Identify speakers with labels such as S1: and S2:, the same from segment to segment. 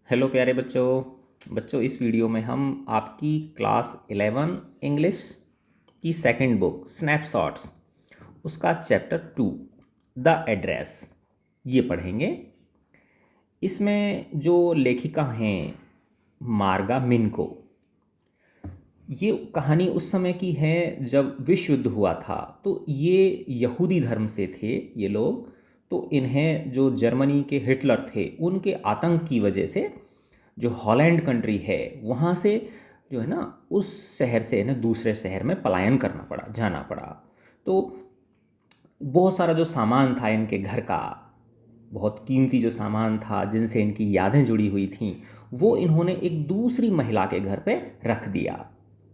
S1: Hello प्यारे बच्चों। बच्चों, इस वीडियो में हम आपकी क्लास 11 इंग्लिश की सेकंड बुक स्नैपशॉट्स उसका चैप्टर 2 द एड्रेस ये पढ़ेंगे। इसमें जो लेखिका हैं मार्गा मिनको, ये कहानी उस समय की है जब विश्व युद्ध हुआ था। तो ये यहूदी धर्म से थे ये लोग। तो इन्हें जो जर्मनी के हिटलर थे उनके आतंक की वजह से जो हॉलैंड कंट्री है वहाँ से जो है ना उस शहर से इन्हें दूसरे शहर में पलायन करना पड़ा, जाना पड़ा। तो बहुत सारा जो सामान था इनके घर का, बहुत कीमती जो सामान था जिनसे इनकी यादें जुड़ी हुई थीं, वो इन्होंने एक दूसरी महिला के घर पे रख दिया।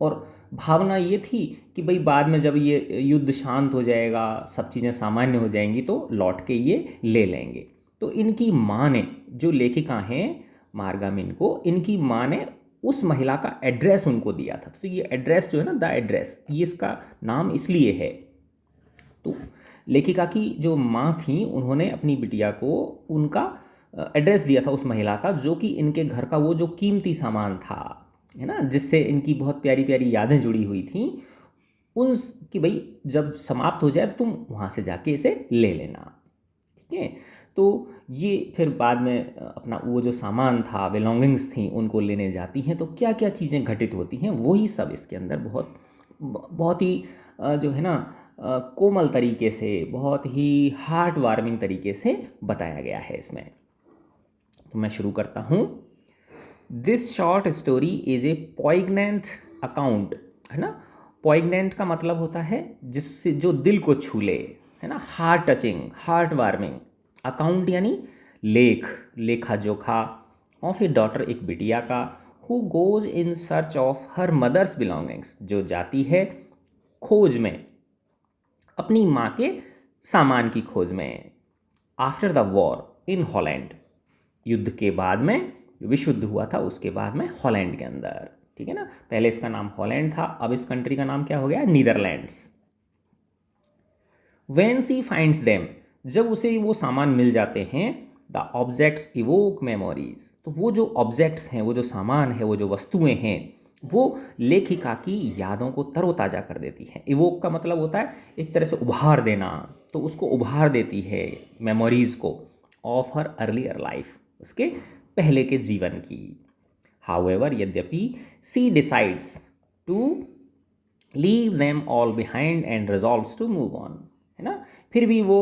S1: और भावना ये थी कि भाई बाद में जब ये युद्ध शांत हो जाएगा, सब चीज़ें सामान्य हो जाएंगी तो लौट के ये ले लेंगे। तो इनकी माँ ने, जो लेखिका हैं मार्गामिन को, इनकी माँ ने उस महिला का एड्रेस उनको दिया था। तो ये एड्रेस जो है ना, द एड्रेस, ये इसका नाम इसलिए है। तो लेखिका की जो माँ थी उन्होंने अपनी बिटिया को उनका एड्रेस दिया था उस महिला का, जो कि इनके घर का वो जो कीमती सामान था, है ना, जिससे इनकी बहुत प्यारी प्यारी यादें जुड़ी हुई थी, उन कि भाई जब समाप्त हो जाए तुम वहाँ से जाके इसे ले लेना। ठीक है। तो ये फिर बाद में अपना वो जो सामान था, बिलोंगिंग्स थी, उनको लेने जाती हैं। तो क्या क्या चीज़ें घटित होती हैं वही सब इसके अंदर बहुत बहुत ही जो है ना कोमल तरीके से, बहुत ही हार्ट वार्मिंग तरीके से बताया गया है इसमें। तो मैं शुरू करता हूँ। This short story is a poignant account, है ना। पॉइग्नेंट का मतलब होता है जिससे जो दिल को छू ले, है ना, heart touching, heart warming. Account यानी लेख, लेखा जोखा। ऑफ ए डॉटर, एक बिटिया का। Who goes in search of her mother's belongings, जो जाती है खोज में अपनी माँ के सामान की खोज में। After the war in Holland, युद्ध के बाद में, विश्व युद्ध हुआ था उसके बाद में हॉलैंड के अंदर। ठीक है ना, पहले इसका नाम हॉलैंड था, अब इस कंट्री का नाम क्या हो गया, Netherlands. When she finds them, जब उसे वो सामान मिल जाते हैं, द ऑब्जेक्ट्स इवोक मेमोरीज, तो वो जो ऑब्जेक्ट्स हैं, वो जो सामान है, वो जो वस्तुएं हैं, वो लेखिका की यादों को तरोताज़ा कर देती हैं। इवोक का मतलब होता है एक तरह से उभार देना, तो उसको उभार देती है मेमोरीज़ को ऑफ हर अर्लियर लाइफ, उसके पहले के जीवन की। हाउएवर, यद्यपि, she decides to leave them all behind and resolves to move on, है ना। फिर भी वो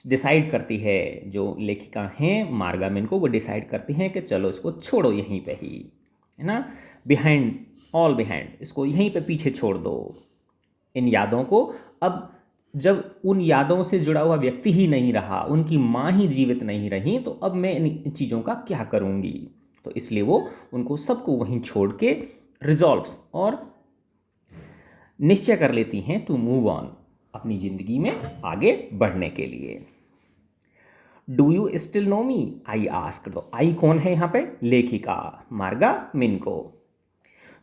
S1: डिसाइड करती है, जो लेखिका हैं मार्गामिन को, वो डिसाइड करती हैं कि चलो इसको छोड़ो यहीं पे ही, है ना। बिहाइंड, ऑल बिहाइंड, इसको यहीं पे पीछे छोड़ दो, इन यादों को। अब जब उन यादों से जुड़ा हुआ व्यक्ति ही नहीं रहा, उनकी माँ ही जीवित नहीं रही, तो अब मैं इन चीज़ों का क्या करूँगी। तो इसलिए वो उनको सबको वहीं छोड़ के रिजॉल्व्स, और निश्चय कर लेती हैं टू मूव ऑन, अपनी ज़िंदगी में आगे बढ़ने के लिए। Do you still know me, I asked. तो आई कौन है यहाँ पे, लेखिका Marga Minco.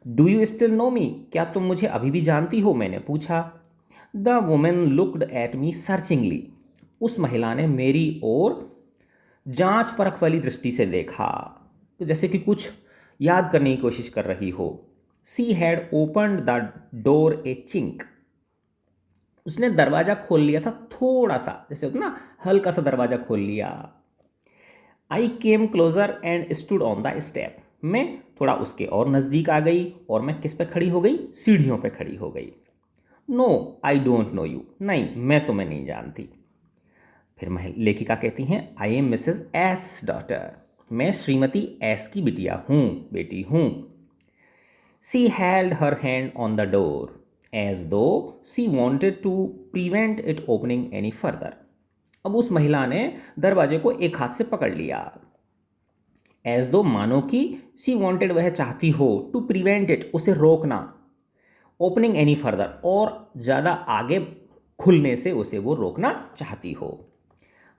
S1: Do you still know me, क्या तुम मुझे अभी भी जानती हो, मैंने पूछा। The woman looked at me searchingly, उस महिला ने मेरी ओर जांच परख वाली दृष्टि से देखा, तो जैसे कि कुछ याद करने की कोशिश कर रही हो। She had opened the door A chink, उसने दरवाज़ा खोल लिया था थोड़ा सा, जैसे होता ना, हल्का सा दरवाज़ा खोल लिया। I came closer and stood on the step, मैं थोड़ा उसके और नज़दीक आ गई, और मैं किस पे खड़ी हो गई, सीढ़ियों पे खड़ी हो गई। No I don't know you, नहीं मैं तुम्हें नहीं जानती। फिर लेखिका कहती हैं, I am Mrs S daughter, मैं श्रीमती एस की बिटिया हूँ, बेटी हूँ। She held her hand on the door as though she wanted to prevent it opening any further, अब उस महिला ने दरवाजे को एक हाथ से पकड़ लिया, एज दो मानो कि सी वॉन्टेड, वह चाहती हो, टू प्रिवेंट इट, उसे रोकना, ओपनिंग एनी फर्दर, और ज़्यादा आगे खुलने से उसे वो रोकना चाहती हो।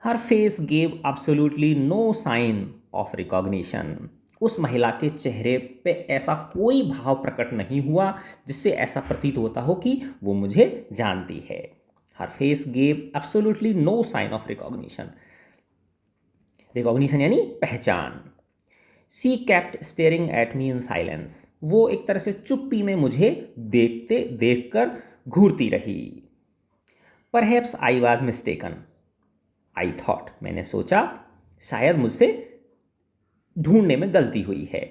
S1: Her face gave absolutely no sign of recognition, उस महिला के चेहरे पे ऐसा कोई भाव प्रकट नहीं हुआ जिससे ऐसा प्रतीत होता हो कि वो मुझे जानती है। Her face gave absolutely no sign of recognition, recognition यानी पहचान। She kept staring at me in silence, वो एक तरह से चुप्पी में मुझे देखकर घूरती रही। Perhaps I was mistaken, I thought, मैंने सोचा शायद मुझसे ढूंढने में गलती हुई है।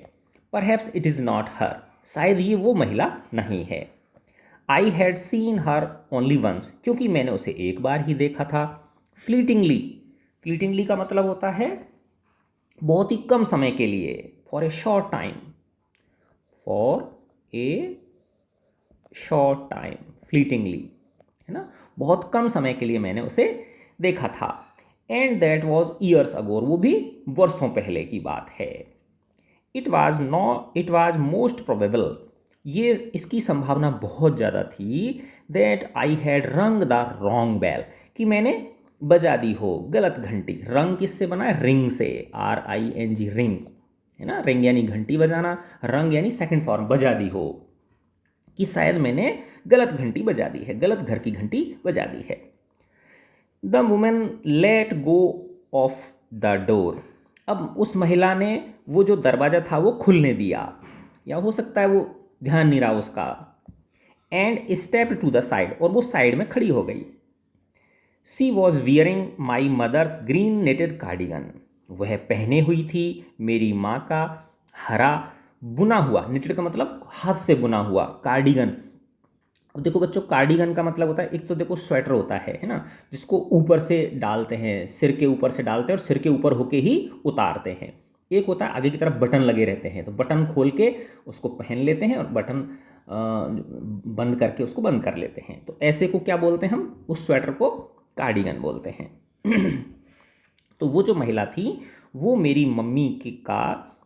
S1: Perhaps it is not her, शायद ये वो महिला नहीं है। I had seen her only once, क्योंकि मैंने उसे एक बार ही देखा था। फ्लीटिंगली, फ्लीटिंगली का मतलब होता है बहुत ही कम समय के लिए, for a short time, for a short time, fleetingly, है ना, बहुत कम समय के लिए मैंने उसे देखा था। एंड दैट वॉज ईयर्स अगोर, वो भी वर्षों पहले की बात है। इट वॉज मोस्ट प्रोबेबल, ये इसकी संभावना बहुत ज़्यादा थी, दैट आई हैड रंग द रॉन्ग बेल, कि मैंने बजा दी हो गलत घंटी। रंग किससे बना है? रिंग से, RING, रिंग, है ना, रिंग यानी घंटी बजाना, रंग यानी सेकंड फॉर्म, बजा दी हो, कि शायद मैंने गलत घंटी बजा दी है, गलत घर की घंटी बजा दी है। The women let go of the door, अब उस महिला ने वो जो दरवाज़ा था वो खुलने दिया, या हो सकता है वो ध्यान नहीं रहा उसका। And step to the side, और वो साइड में खड़ी हो गई। She was wearing my mother's green netted cardigan, वह पहने हुई थी मेरी माँ का हरा बुना हुआ, नेटेड का मतलब हाथ से बुना हुआ, कार्डिगन। अब देखो बच्चों, कार्डिगन का मतलब होता है, एक तो देखो स्वेटर होता है ना, जिसको ऊपर से डालते हैं, सिर के ऊपर से डालते हैं और सिर के ऊपर होके ही उतारते हैं। एक होता है आगे की तरफ बटन लगे रहते हैं, तो बटन खोल के उसको पहन लेते हैं और बटन बंद करके उसको बंद कर लेते हैं। तो ऐसे को क्या बोलते हैं हम? उस स्वेटर को कार्डिगन बोलते हैं। तो वो जो महिला थी वो मेरी मम्मी का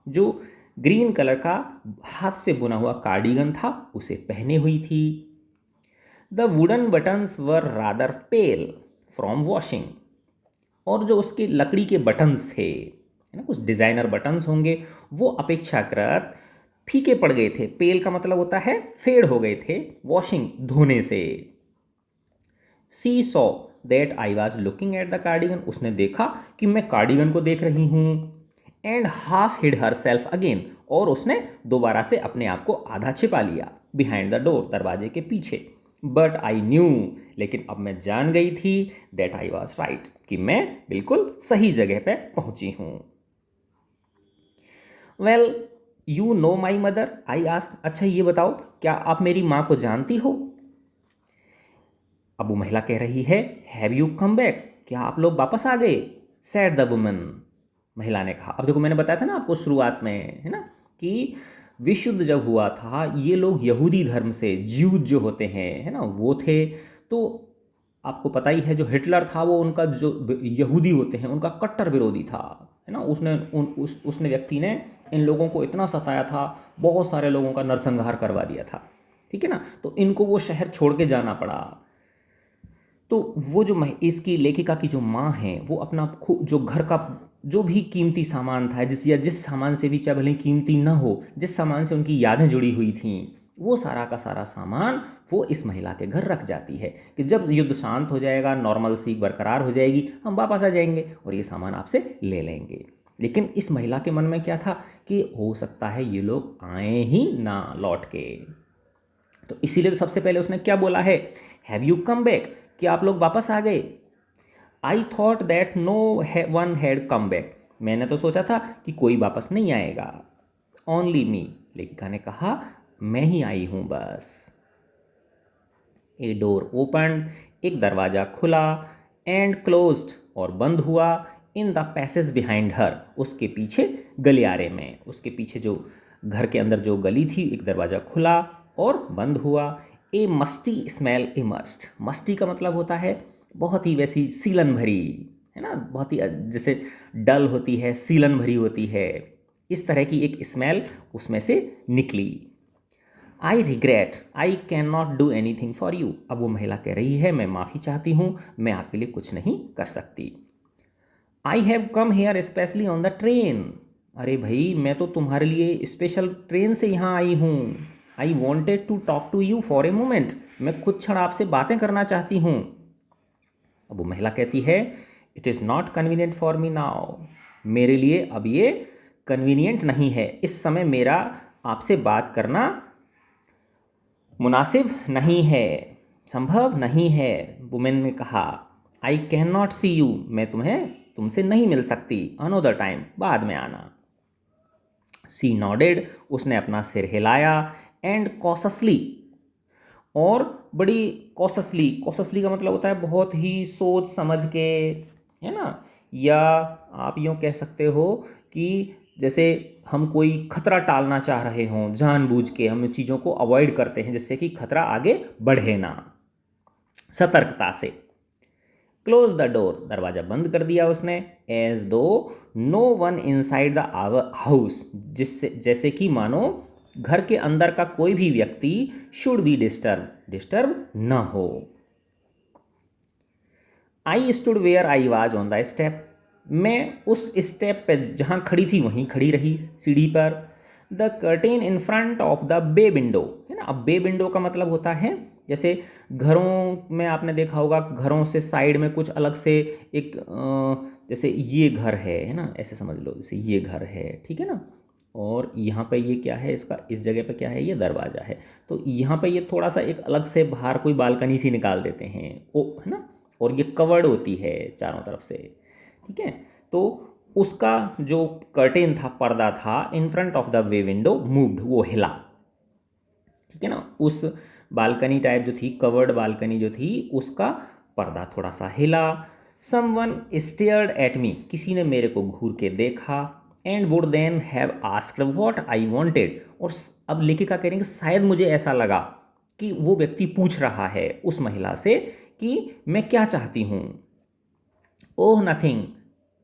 S1: जो ग्रीन कलर का हाथ से बुना हुआ कार्डिगन था उसे पहने हुई थी। The wooden buttons were rather pale from washing, और जो उसके लकड़ी के बटन्स थे, है ना, कुछ डिज़ाइनर बटन्स होंगे, वो अपेक्षाकृत फीके पड़ गए थे। पेल का मतलब होता है फेड हो गए थे, वॉशिंग, धोने से। She saw that I was looking at the cardigan, उसने देखा कि मैं कार्डिगन को देख रही हूँ। And half hid herself again, और उसने दोबारा से अपने आप को आधा छिपा लिया, बिहाइंड द डोर, दरवाजे के पीछे। बट आई न्यू, लेकिन अब मैं जान गई थी, दैट आई वॉज राइट, कि मैं बिल्कुल सही जगह पे पहुंची हूँ। Well you know my mother, I ask, अच्छा ये बताओ क्या आप मेरी माँ को जानती हो? अब वो महिला कह रही है, हैव यू कम बैक, क्या आप लोग वापस आ गए? सैड द वुमन, महिला ने कहा। अब देखो मैंने बताया था ना आपको शुरुआत में, है ना, कि विशुद्ध जब हुआ था, ये लोग यहूदी धर्म से, ज्यूज जो होते हैं, है ना, वो थे। तो आपको पता ही है जो हिटलर था वो उनका जो यहूदी होते हैं उनका कट्टर विरोधी था, है ना। उसने व्यक्ति ने इन लोगों को इतना सताया था, बहुत सारे लोगों का नरसंहार करवा दिया था, ठीक है ना। तो इनको वो शहर छोड़ के जाना पड़ा। तो वो जो इसकी लेखिका की जो माँ है वो अपना जो घर का जो भी कीमती सामान था, जिस सामान से भी, चाहे भले कीमती ना हो, जिस सामान से उनकी यादें जुड़ी हुई थीं, वो सारा का सारा सामान वो इस महिला के घर रख जाती है कि जब युद्ध शांत हो जाएगा, नॉर्मल सी बरकरार हो जाएगी, हम वापस आ जाएंगे और ये सामान आपसे ले लेंगे। लेकिन इस महिला के मन में क्या था कि हो सकता है ये लोग आए ही ना लौट के। तो इसीलिए तो सबसे पहले उसने क्या बोला है, हैव यू कम बैक, कि आप लोग वापस आ गए। I thought that no one had come back, मैंने तो सोचा था कि कोई वापस नहीं आएगा। ओनली मी, लेखिका ने कहा, मैं ही आई हूं बस। ए डोर ओपन, एक दरवाज़ा खुला, एंड क्लोज्ड, और बंद हुआ, in the passage behind her, उसके पीछे गलियारे में, उसके पीछे जो घर के अंदर जो गली थी, एक दरवाज़ा खुला और बंद हुआ। ए मस्टी स्मेल इमर्स्ड, मस्टी का मतलब होता है बहुत ही वैसी सीलन भरी, है ना, बहुत ही जैसे डल होती है, सीलन भरी होती है, इस तरह की एक स्मेल उसमें से निकली। I regret I can not do any thing for you, अब वो महिला कह रही है, मैं माफ़ी चाहती हूँ, मैं आपके लिए कुछ नहीं कर सकती। I have come here specially on the train, अरे भाई मैं तो तुम्हारे लिए स्पेशल ट्रेन से यहाँ आई हूँ। I wanted to talk to you for a moment, मैं कुछ क्षण आपसे बातें करना चाहती हूँ। अब वो महिला कहती है, it is not convenient for me now, मेरे लिए अब ये कन्वीनियंट नहीं है, इस समय मेरा आपसे बात करना मुनासिब नहीं है, संभव नहीं है। वुमेन ने कहा, I can not see you, मैं तुमसे नहीं मिल सकती, अनोदर टाइम, बाद में आना। सी नॉडेड, उसने अपना सिर हिलाया, एंड कॉशसली, और बड़ी कॉशसली का मतलब होता है बहुत ही सोच समझ के, है ना, या आप यूँ कह सकते हो कि जैसे हम कोई खतरा टालना चाह रहे हों, जानबूझ के हम चीज़ों को अवॉइड करते हैं जिससे कि खतरा आगे बढ़े ना, सतर्कता से। क्लोज द डोर, दरवाज़ा बंद कर दिया उसने। As though no one inside the our house, जिससे जैसे कि मानो घर के अंदर का कोई भी व्यक्ति शुड बी डिस्टर्ब न हो। I stood where I was on the step, मैं उस स्टेप पे जहाँ खड़ी थी वहीं खड़ी रही, सीढ़ी पर। The curtain in front of the bay window, है ना। अब बे विंडो का मतलब होता है जैसे घरों में आपने देखा होगा, घरों से साइड में कुछ अलग से एक जैसे ये घर है ना, ऐसे समझ लो, जैसे ये घर है, ठीक है ना, और यहाँ पे ये क्या है, इसका इस जगह पे क्या है, ये दरवाज़ा है। तो यहाँ पे ये थोड़ा सा एक अलग से बाहर कोई बालकनी सी निकाल देते हैं, वो है ना, और ये कवर्ड होती है चारों तरफ से, ठीक है। तो उसका जो कर्टेन था, पर्दा था, इन front of the way window moved, वो हिला, ठीक है ना। उस बालकनी टाइप जो थी, कवर्ड बालकनी जो थी, उसका पर्दा थोड़ा सा हिला। समवन स्टेयर्ड एट मी, किसी ने मेरे को घूर के देखा। And would then have asked what I wanted, और अब लेखिका कह रही है कि शायद मुझे ऐसा लगा कि वो व्यक्ति पूछ रहा है उस महिला से कि मैं क्या चाहती हूँ। ओह नथिंग,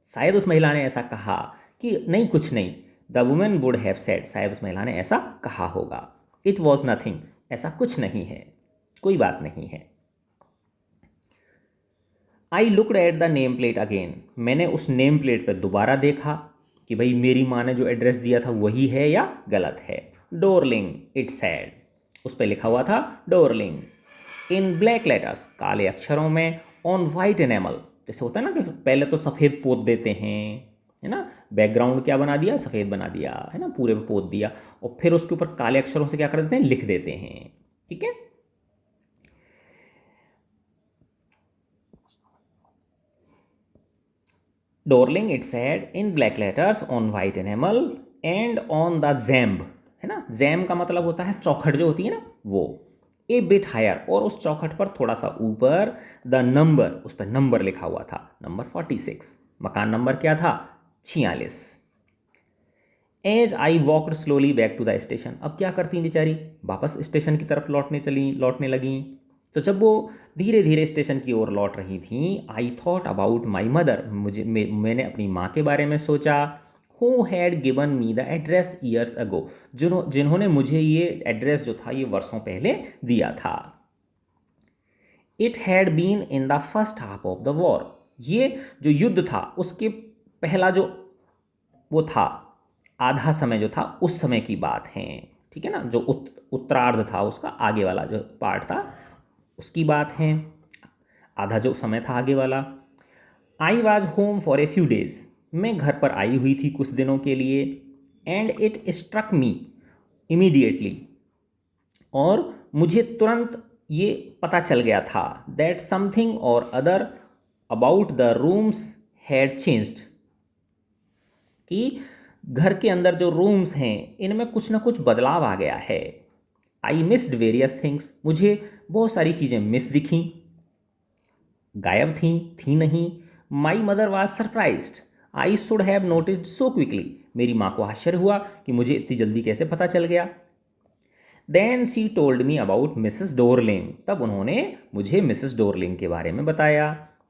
S1: शायद उस महिला ने ऐसा कहा कि नहीं, कुछ नहीं। The women would have said, शायद उस महिला ने ऐसा कहा होगा। इट वॉज नथिंग, ऐसा कुछ नहीं है, कोई बात नहीं है। I looked at the name plate again, मैंने उस नेम प्लेट पर दोबारा देखा कि भाई मेरी माँ ने जो एड्रेस दिया था वही है या गलत है। डोरलिंग इट सैड, उस पर लिखा हुआ था डोरलिंग, इन ब्लैक लेटर्स, काले अक्षरों में, ऑन वाइट एनेमल, जैसे होता है ना कि पहले तो सफ़ेद पोत देते हैं, है ना, बैकग्राउंड क्या बना दिया, सफ़ेद बना दिया, है ना, पूरे पे पोत दिया, और फिर उसके ऊपर काले अक्षरों से क्या कर देते हैं, लिख देते हैं, ठीक है। Dorling it said in black letters on white enamel and on the jamb, है ना, जैम का मतलब होता है चौखट जो होती है ना, वो ए बिट हायर, और उस चौखट पर थोड़ा सा ऊपर द नंबर, उस पर नंबर लिखा हुआ था, नंबर 46, मकान नंबर क्या था, 46। As I walked slowly back to the station, अब क्या करती बेचारी, वापस स्टेशन की तरफ लौटने लगी। तो जब वो धीरे धीरे स्टेशन की ओर लौट रही थी, I thought about my mother, मैंने अपनी माँ के बारे में सोचा। Who had given me the address years ago, जिन्होंने मुझे ये एड्रेस जो था ये वर्षों पहले दिया था। It had been in the first half of the war, ये जो युद्ध था उसके पहला जो वो था, आधा समय जो था उस समय की बात है, ठीक है ना, जो उत्तरार्ध था उसका आगे वाला जो पार्ट था उसकी बात है, आधा जो समय था आगे वाला। I was home for a few days, मैं घर पर आई हुई थी कुछ दिनों के लिए। And it struck me immediately, और मुझे तुरंत ये पता चल गया था, that something or other about the rooms had changed, कि घर के अंदर जो रूम्स हैं इनमें कुछ ना कुछ बदलाव आ गया है। आई मिस्ड वेरियस थिंग्स, मुझे बहुत सारी चीज़ें मिस दिखीं, गायब थी नहीं। My mother was surprised, I should have noticed so quickly, मेरी माँ को आश्चर्य हुआ कि मुझे इतनी जल्दी कैसे पता चल गया। Then she told me about Mrs Dorling, तब उन्होंने मुझे मिसेस डोरलिंग के बारे में बताया।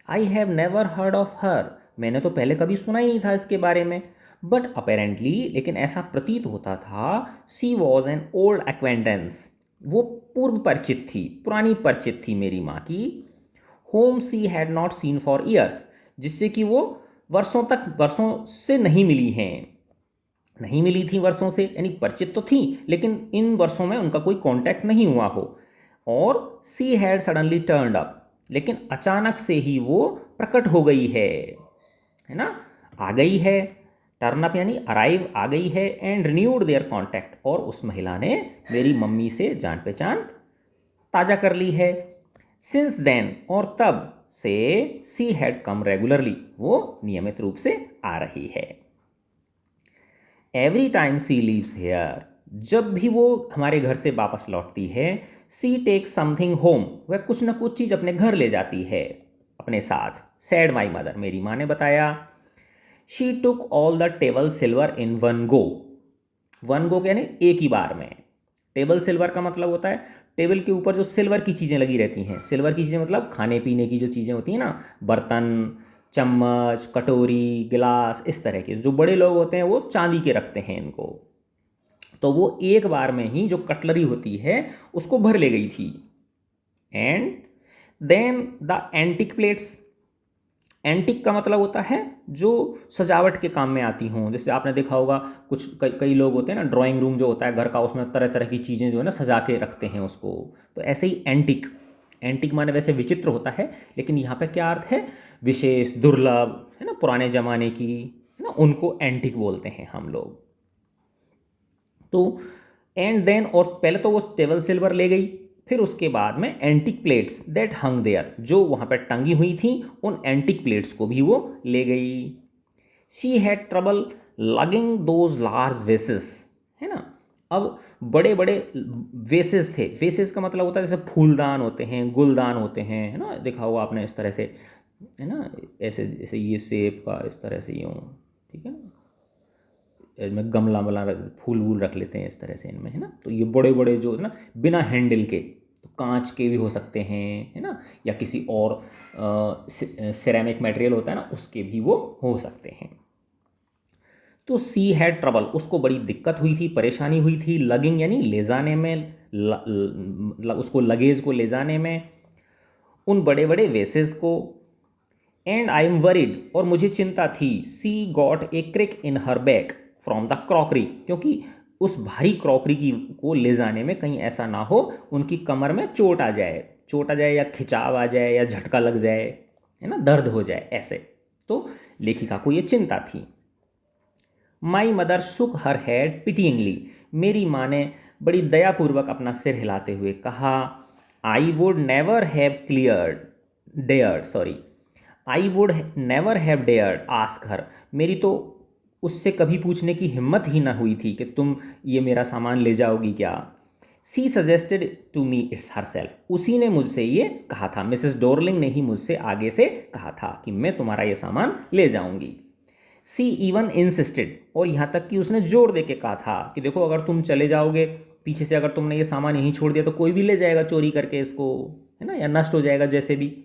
S1: I have never heard of her, मैंने तो पहले कभी सुना ही नहीं था इसके बारे में। बट अपेरेंटली, लेकिन ऐसा प्रतीत होता था, सी वॉज एन ओल्ड एक्वेंटेंस, वो पूर्व परिचित थी, पुरानी परिचित थी मेरी माँ की। Home she had not seen for years, जिससे कि वो वर्षों से नहीं मिली थी वर्षों से, यानी परिचित तो थी लेकिन इन वर्षों में उनका कोई कांटेक्ट नहीं हुआ हो। और she had suddenly turned up, लेकिन अचानक से ही वो प्रकट हो गई है ना, आ गई है। टर्न अप यानी अराइव आ गई है, एंड रिन्यूड देयर कॉन्टैक्ट, और उस महिला ने मेरी मम्मी से जान पहचान ताज़ा कर ली है। सिंस देन, और तब से, सी हैड कम रेगुलरली, वो नियमित रूप से आ रही है। एवरी टाइम सी लीव्स हेयर, जब भी वो हमारे घर से वापस लौटती है, सी टेक समथिंग होम, वह कुछ ना कुछ चीज़ अपने घर ले जाती है अपने साथ। सैड माई मदर, मेरी माँ ने बताया। She took all the table silver in one go, one go यानी एक ही बार में। टेबल सिल्वर का मतलब होता है टेबल के ऊपर जो सिल्वर की चीज़ें लगी रहती हैं। सिल्वर की चीज़ें मतलब खाने पीने की जो चीज़ें होती हैं ना, बर्तन, चम्मच, कटोरी, गिलास, इस तरह के। जो बड़े लोग होते हैं वो चांदी के रखते हैं इनको, तो वो एक बार में ही जो कटलरी होती है उसको भर ले गई थी। And then the antique plates, antique का मतलब होता है जो सजावट के काम में आती हों। जैसे आपने देखा होगा कुछ कई लोग होते हैं ना, ड्राइंग रूम जो होता है घर का, उसमें तरह तरह की चीज़ें जो है ना सजा के रखते हैं उसको। तो ऐसे ही एंटिक, एंटिक माने वैसे विचित्र होता है, लेकिन यहाँ पे क्या अर्थ है, विशेष, दुर्लभ, है ना, पुराने ज़माने की, है ना, उनको एंटिक बोलते हैं हम लोग। तो एंड देन, और पहले तो वो टेबल सिल्वर ले गई, फिर उसके बाद में antique plates that hung there, जो वहाँ पर टंगी हुई थी, उन एंटिक प्लेट्स को भी वो ले गई। She had trouble lugging those large vases, है ना। अब बड़े बड़े वेसेस थे। वेसेस का मतलब होता है जैसे फूलदान होते हैं, गुलदान होते हैं, है ना, देखा होगा आपने इस तरह से, है ना, ऐसे जैसे ये सेब का इस तरह से यूँ, ठीक है ना, इनमें गमला वमला फूल वूल रख लेते हैं इस तरह से इनमें, है ना। तो ये बड़े बड़े जो है ना बिना हैंडल के, तो कांच के भी हो सकते हैं, है ना, या किसी और सिरेमिक मटेरियल होता है ना, उसके भी वो हो सकते हैं। तो सी हैड ट्रबल, उसको बड़ी दिक्कत हुई थी, परेशानी हुई थी। लगिंग यानी ले जाने में, उसको लगेज को ले जाने में, उन बड़े बड़े वेसेस को। एंड आई एम वरीड, और मुझे चिंता थी। She got a crick in her back from the crockery, क्योंकि उस भारी क्रॉकरी की को ले जाने में कहीं ऐसा ना हो उनकी कमर में चोट आ जाए, चोट आ जाए या खिंचाव आ जाए या झटका लग जाए, है ना, दर्द हो जाए ऐसे। तो लेखिका को ये चिंता थी। माई मदर सुक हर हेड पिटिंगली, मेरी माँ ने बड़ी दयापूर्वक अपना सिर हिलाते हुए कहा। I would never have dared, sorry, I would never have dared ask her, मेरी तो उससे कभी पूछने की हिम्मत ही ना हुई थी कि तुम ये मेरा सामान ले जाओगी क्या। She suggested to me it's herself, उसी ने मुझसे ये कहा था, मिसेस डोरलिंग ने ही मुझसे आगे से कहा था कि मैं तुम्हारा ये सामान ले जाऊंगी। सी इवन इंसिस्टेड, और यहाँ तक कि उसने जोर दे के कहा था कि देखो अगर तुम चले जाओगे पीछे से, अगर तुमने ये सामान यहीं छोड़ दिया तो कोई भी ले जाएगा चोरी करके इसको, है ना, या नष्ट हो जाएगा जैसे भी।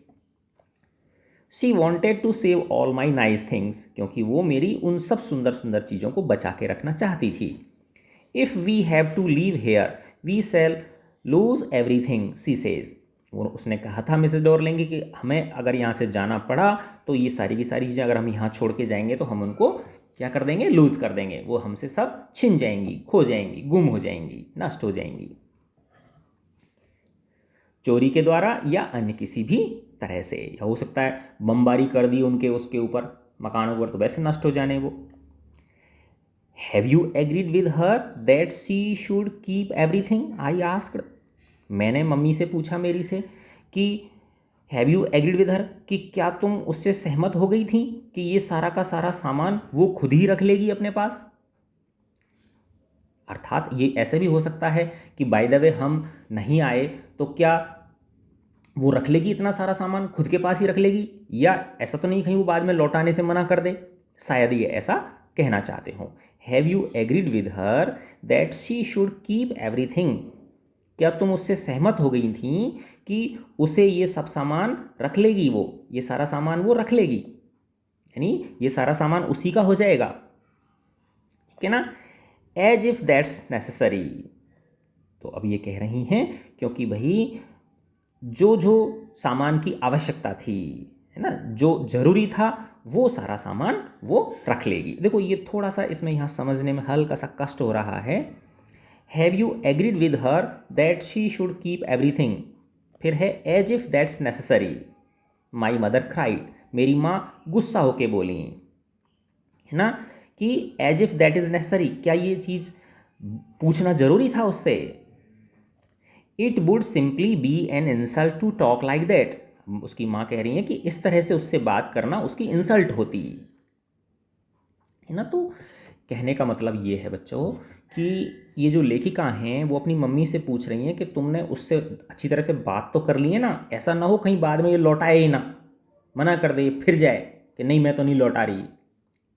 S1: She wanted to save all my nice things, क्योंकि वो मेरी उन सब सुंदर सुंदर चीज़ों को बचा के रखना चाहती थी। If we have to leave here we shall lose everything, she says, वो उसने कहा था मिसेस डोरलिंग कि हमें अगर यहाँ से जाना पड़ा तो ये सारी की सारी चीज़ें अगर हम यहाँ छोड़ के जाएंगे तो हम उनको क्या कर देंगे, लूज़ कर देंगे, वो हमसे सब छिन जाएंगी, खो जाएंगी, गुम हो जाएंगी, नष्ट हो जाएंगी, चोरी के द्वारा या अन्य किसी भी तरह से, या हो सकता है बमबारी कर दी उनके उसके ऊपर, मकानों पर, तो वैसे नष्ट हो जाने वो। Have you agreed with her that she should keep everything, I asked, मैंने मम्मी से पूछा मेरी से कि हैव यू एग्रीड विद हर, कि क्या तुम उससे सहमत हो गई थी कि ये सारा का सारा सामान वो खुद ही रख लेगी अपने पास। अर्थात ये ऐसे भी हो सकता है कि बाय द वे हम नहीं आए तो क्या वो रख लेगी इतना सारा सामान, खुद के पास ही रख लेगी, या ऐसा तो नहीं कहीं वो बाद में लौटाने से मना कर दे, शायद ये ऐसा कहना चाहते हो। Have you agreed with her that she should keep everything, क्या तुम उससे सहमत हो गई थी कि उसे ये सब सामान रख लेगी, वो ये सारा सामान वो रख लेगी, यानी ये सारा सामान उसी का हो जाएगा, ठीक है ना। एज इफ दैट्स नेसेसरी, तो अब ये कह रही हैं क्योंकि भाई जो जो सामान की आवश्यकता थी, है ना, जो जरूरी था वो सारा सामान वो रख लेगी। देखो ये थोड़ा सा इसमें यहाँ समझने में हल्का सा कष्ट हो रहा है। Have you agreed with her that she should keep everything, फिर है as if that's necessary, my mother cried, मेरी माँ गुस्सा होके बोली, है ना, कि as if that is necessary, क्या ये चीज़ पूछना ज़रूरी था उससे? It would simply be an insult to talk like that. उसकी माँ कह रही है कि इस तरह से उससे बात करना उसकी इंसल्ट होती है ना। तो कहने का मतलब ये है बच्चों कि ये जो लेखिका हैं वो अपनी मम्मी से पूछ रही हैं कि तुमने उससे अच्छी तरह से बात तो कर ली है ना, ऐसा ना हो कहीं बाद में ये लौटाए ही ना, मना कर दे, फिर जाए कि नहीं मैं तो नहीं लौटा रही।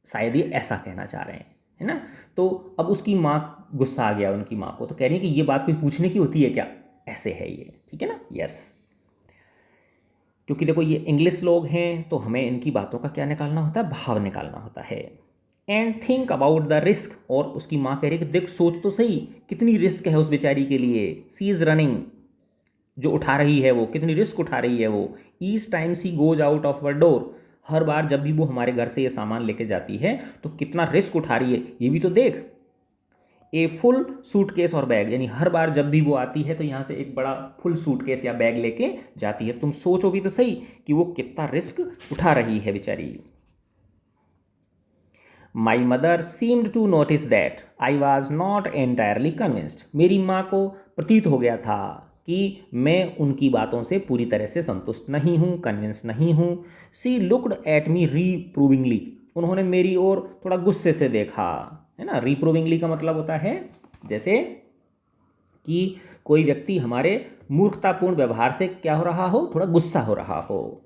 S1: शायद ये ऐसा कहना चाह रहे हैं, है ना। तो अब उसकी माँ, गुस्सा आ गया उनकी माँ को, तो कह रही है कि ये बात कोई पूछने की होती है क्या, ऐसे है ये, ठीक है ना। यस, क्योंकि देखो ये इंग्लिश लोग हैं तो हमें इनकी बातों का क्या निकालना होता है, भाव निकालना होता है। And think about the risk, और उसकी माँ कह रही है कि देख सोच तो सही कितनी रिस्क है उस बेचारी के लिए। सी इज़ रनिंग, जो उठा रही है वो, कितनी रिस्क उठा रही है वो। Each time she goes out of a door, हर बार जब भी वो हमारे घर से ये सामान लेके जाती है तो कितना रिस्क उठा रही है, ये भी तो देख। ए फुल सूटकेस और बैग, यानी हर बार जब भी वो आती है तो यहाँ से एक बड़ा फुल सूटकेस या बैग लेके जाती है। तुम सोचो भी तो सही कि वो कितना रिस्क उठा रही है बेचारी। My mother seemed to notice that I was not entirely convinced, मेरी माँ को प्रतीत हो गया था कि मैं उनकी बातों से पूरी तरह से संतुष्ट नहीं हूँ, कन्विंस नहीं हूँ। सी लुक्ड एट मी रीप्रूविंगली, उन्होंने मेरी ओर थोड़ा गुस्से से देखा, है ना। रीप्रूविंगली का मतलब होता है जैसे कि कोई व्यक्ति हमारे मूर्खतापूर्ण व्यवहार से क्या हो रहा हो, थोड़ा गुस्सा हो रहा हो।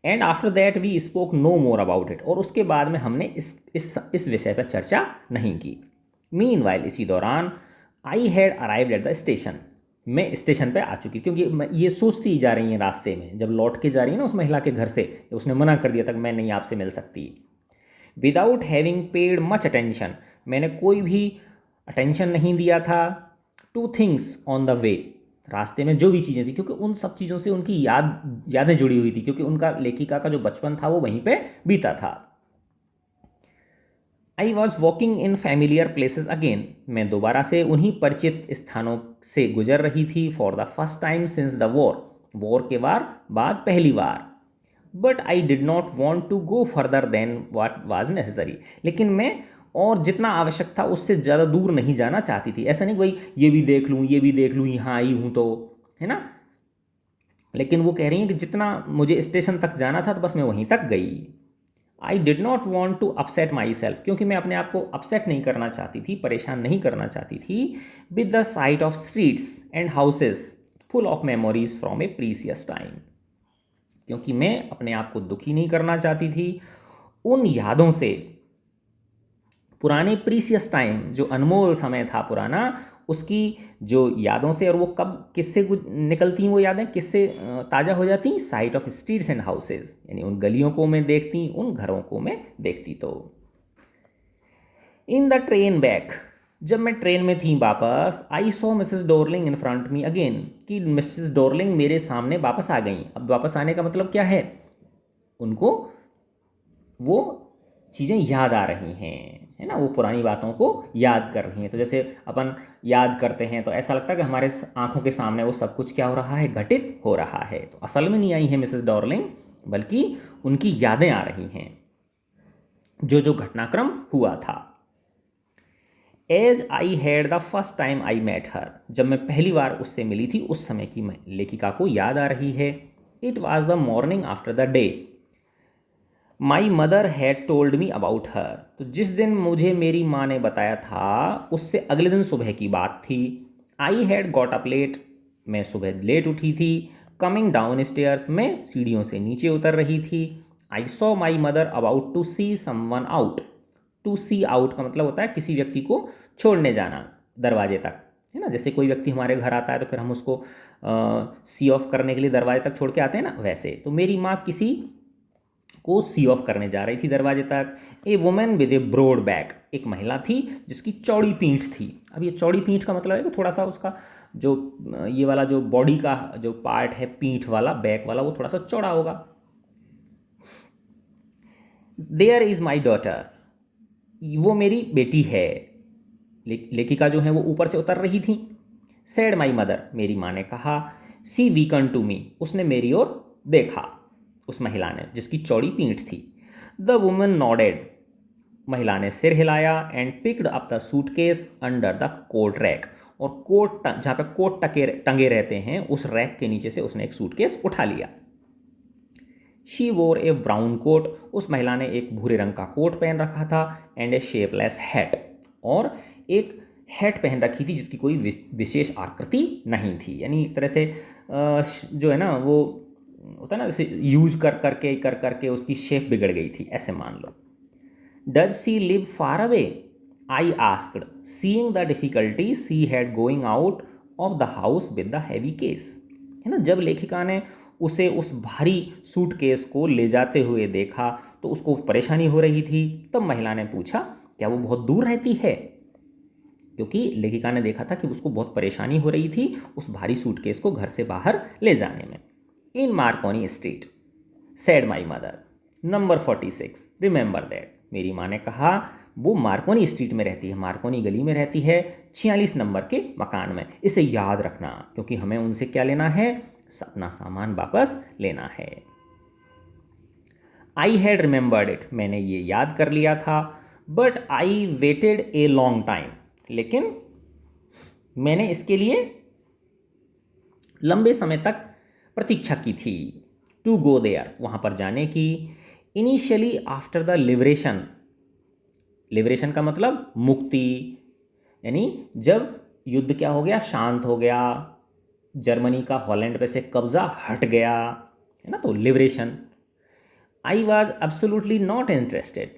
S1: And after that we spoke no more about it, और उसके बाद में हमने इस विषय पर चर्चा नहीं की। मीन वाइल, इसी दौरान I had arrived at the station, मैं स्टेशन पे आ चुकी, क्योंकि ये सोचती जा रही हैं रास्ते में, जब लौट के जा रही है ना उस महिला के घर से, उसने मना कर दिया था कि मैं नहीं आपसे मिल सकती। Without having paid much attention, मैंने कोई भी अटेंशन नहीं दिया था। Two things on the way, रास्ते में जो भी चीज़ें थी, क्योंकि उन सब चीज़ों से उनकी यादें जुड़ी हुई थी, क्योंकि उनका लेखिका का जो बचपन था वो वहीं पे बीता था। I was walking in familiar places again, मैं दोबारा से उन्हीं परिचित स्थानों से गुजर रही थी। For the first time since the war, war के बाद पहली बार। But I did not want to go further than what was necessary, लेकिन मैं और जितना आवश्यक था उससे ज़्यादा दूर नहीं जाना चाहती थी। ऐसा नहीं कि भाई ये भी देख लूँ ये भी देख लूँ, यहाँ आई हूँ तो, है ना। लेकिन वो कह रही हैं कि जितना मुझे स्टेशन तक जाना था तो बस मैं वहीं तक गई। I did not want to upset myself, क्योंकि मैं अपने आप को अपसेट नहीं करना चाहती थी, परेशान नहीं करना चाहती थी। With the site of streets and houses full of memories from A precious time, क्योंकि मैं अपने आप को दुखी नहीं करना चाहती थी उन यादों से, पुराने प्रीसियस टाइम, जो अनमोल समय था पुराना, उसकी जो यादों से। और वो कब किससे निकलती वो यादें, किससे ताज़ा हो जाती? Site of streets and houses, यानी उन गलियों को मैं देखती, उन घरों को मैं देखती। तो इन द ट्रेन बैक, जब मैं ट्रेन में थी वापस, I saw Mrs Darling in front me again, कि मिसेस डॉर्लिंग मेरे सामने वापस आ गई। अब वापस आने का मतलब क्या है, उनको वो चीज़ें याद आ रही हैं, है ना, वो पुरानी बातों को याद कर रही हैं। तो जैसे अपन याद करते हैं तो ऐसा लगता है कि हमारे आंखों के सामने वो सब कुछ क्या हो रहा है, घटित हो रहा है। तो असल में नहीं आई है मिसेस डॉर्लिंग, बल्कि उनकी यादें आ रही हैं, जो जो घटनाक्रम हुआ था। As I had the first time I met her, जब मैं पहली बार उससे मिली थी उस समय की लेखिका को याद आ रही है। It was the morning after the day my mother had told me about her, तो जिस दिन मुझे मेरी माँ ने बताया था उससे अगले दिन सुबह की बात थी। I had got up late, मैं सुबह लेट उठी थी। कमिंग डाउन स्टेयर्स, मैं सीढ़ियों से नीचे उतर रही थी। I saw my mother about to see someone out, to see out का मतलब होता है किसी व्यक्ति को छोड़ने जाना दरवाजे तक, है ना। जैसे कोई व्यक्ति हमारे घर आता है तो फिर हम उसको सी ऑफ करने के लिए दरवाजे तक छोड़ के आते हैं ना, वैसे। तो मेरी माँ किसी को सी ऑफ करने जा रही थी दरवाजे तक। A woman with a broad back, एक महिला थी जिसकी चौड़ी पीठ थी। अब ये चौड़ी पीठ का मतलब है कि थोड़ा सा उसका जो ये वाला जो बॉडी का जो पार्ट है पीठ वाला, बैक वाला, वो थोड़ा सा चौड़ा होगा। देयर इज़ माई डॉटर, वो मेरी बेटी है। लेखिका जो है वो ऊपर से उतर रही थी। सैड माई मदर, मेरी माँ ने कहा। सी वीकन टू मी, उसने मेरी ओर देखा, उस महिला ने जिसकी चौड़ी पीठ थी। द वुमन नॉडेड, महिला ने सिर हिलाया and picked up the suitcase under the coat rack, और कोट जहाँ पे कोट टंगे रहते हैं उस रैक के नीचे से उसने एक सूटकेस उठा लिया। शी वोर ए ब्राउन कोट, उस महिला ने एक भूरे रंग का कोट पहन रखा था, एंड ए शेपलेस हैट, और एक हैट पहन रखी थी जिसकी कोई विशेष आकृति नहीं थी। यानी एक तरह से जो है ना वो होता है ना, जैसे यूज कर करके उसकी शेप बिगड़ गई थी, ऐसे मान लो। Does she live far away, I asked, seeing the difficulty she had going out of the house with the heavy case. है ना, जब लेखिका ने उसे उस भारी सूटकेस को ले जाते हुए देखा तो उसको परेशानी हो रही थी। तब महिला ने पूछा क्या वो बहुत दूर रहती है, क्योंकि लेखिका ने देखा था कि उसको बहुत परेशानी हो रही थी उस भारी सूटकेस को घर से बाहर ले जाने में। In Marconi Street, said my mother, number 46, remember that. मेरी माँ ने कहा वो मार्कोनी स्ट्रीट में रहती है, मार्कोनी गली में रहती है, 46 नंबर के मकान में। इसे याद रखना, क्योंकि हमें उनसे क्या लेना है, अपना सामान वापस लेना है। आई हैड रिमेंबर्ड इट, मैंने ये याद कर लिया था, but I waited a long time, लेकिन मैंने इसके लिए लंबे समय तक प्रतीक्षा की थी। टू गो देयर, वहाँ पर जाने की। Initially after the liberation, liberation का मतलब मुक्ति, यानी जब युद्ध क्या हो गया, शांत हो गया, जर्मनी का हॉलैंड पे से कब्जा हट गया, है ना, तो liberation. I was absolutely not interested,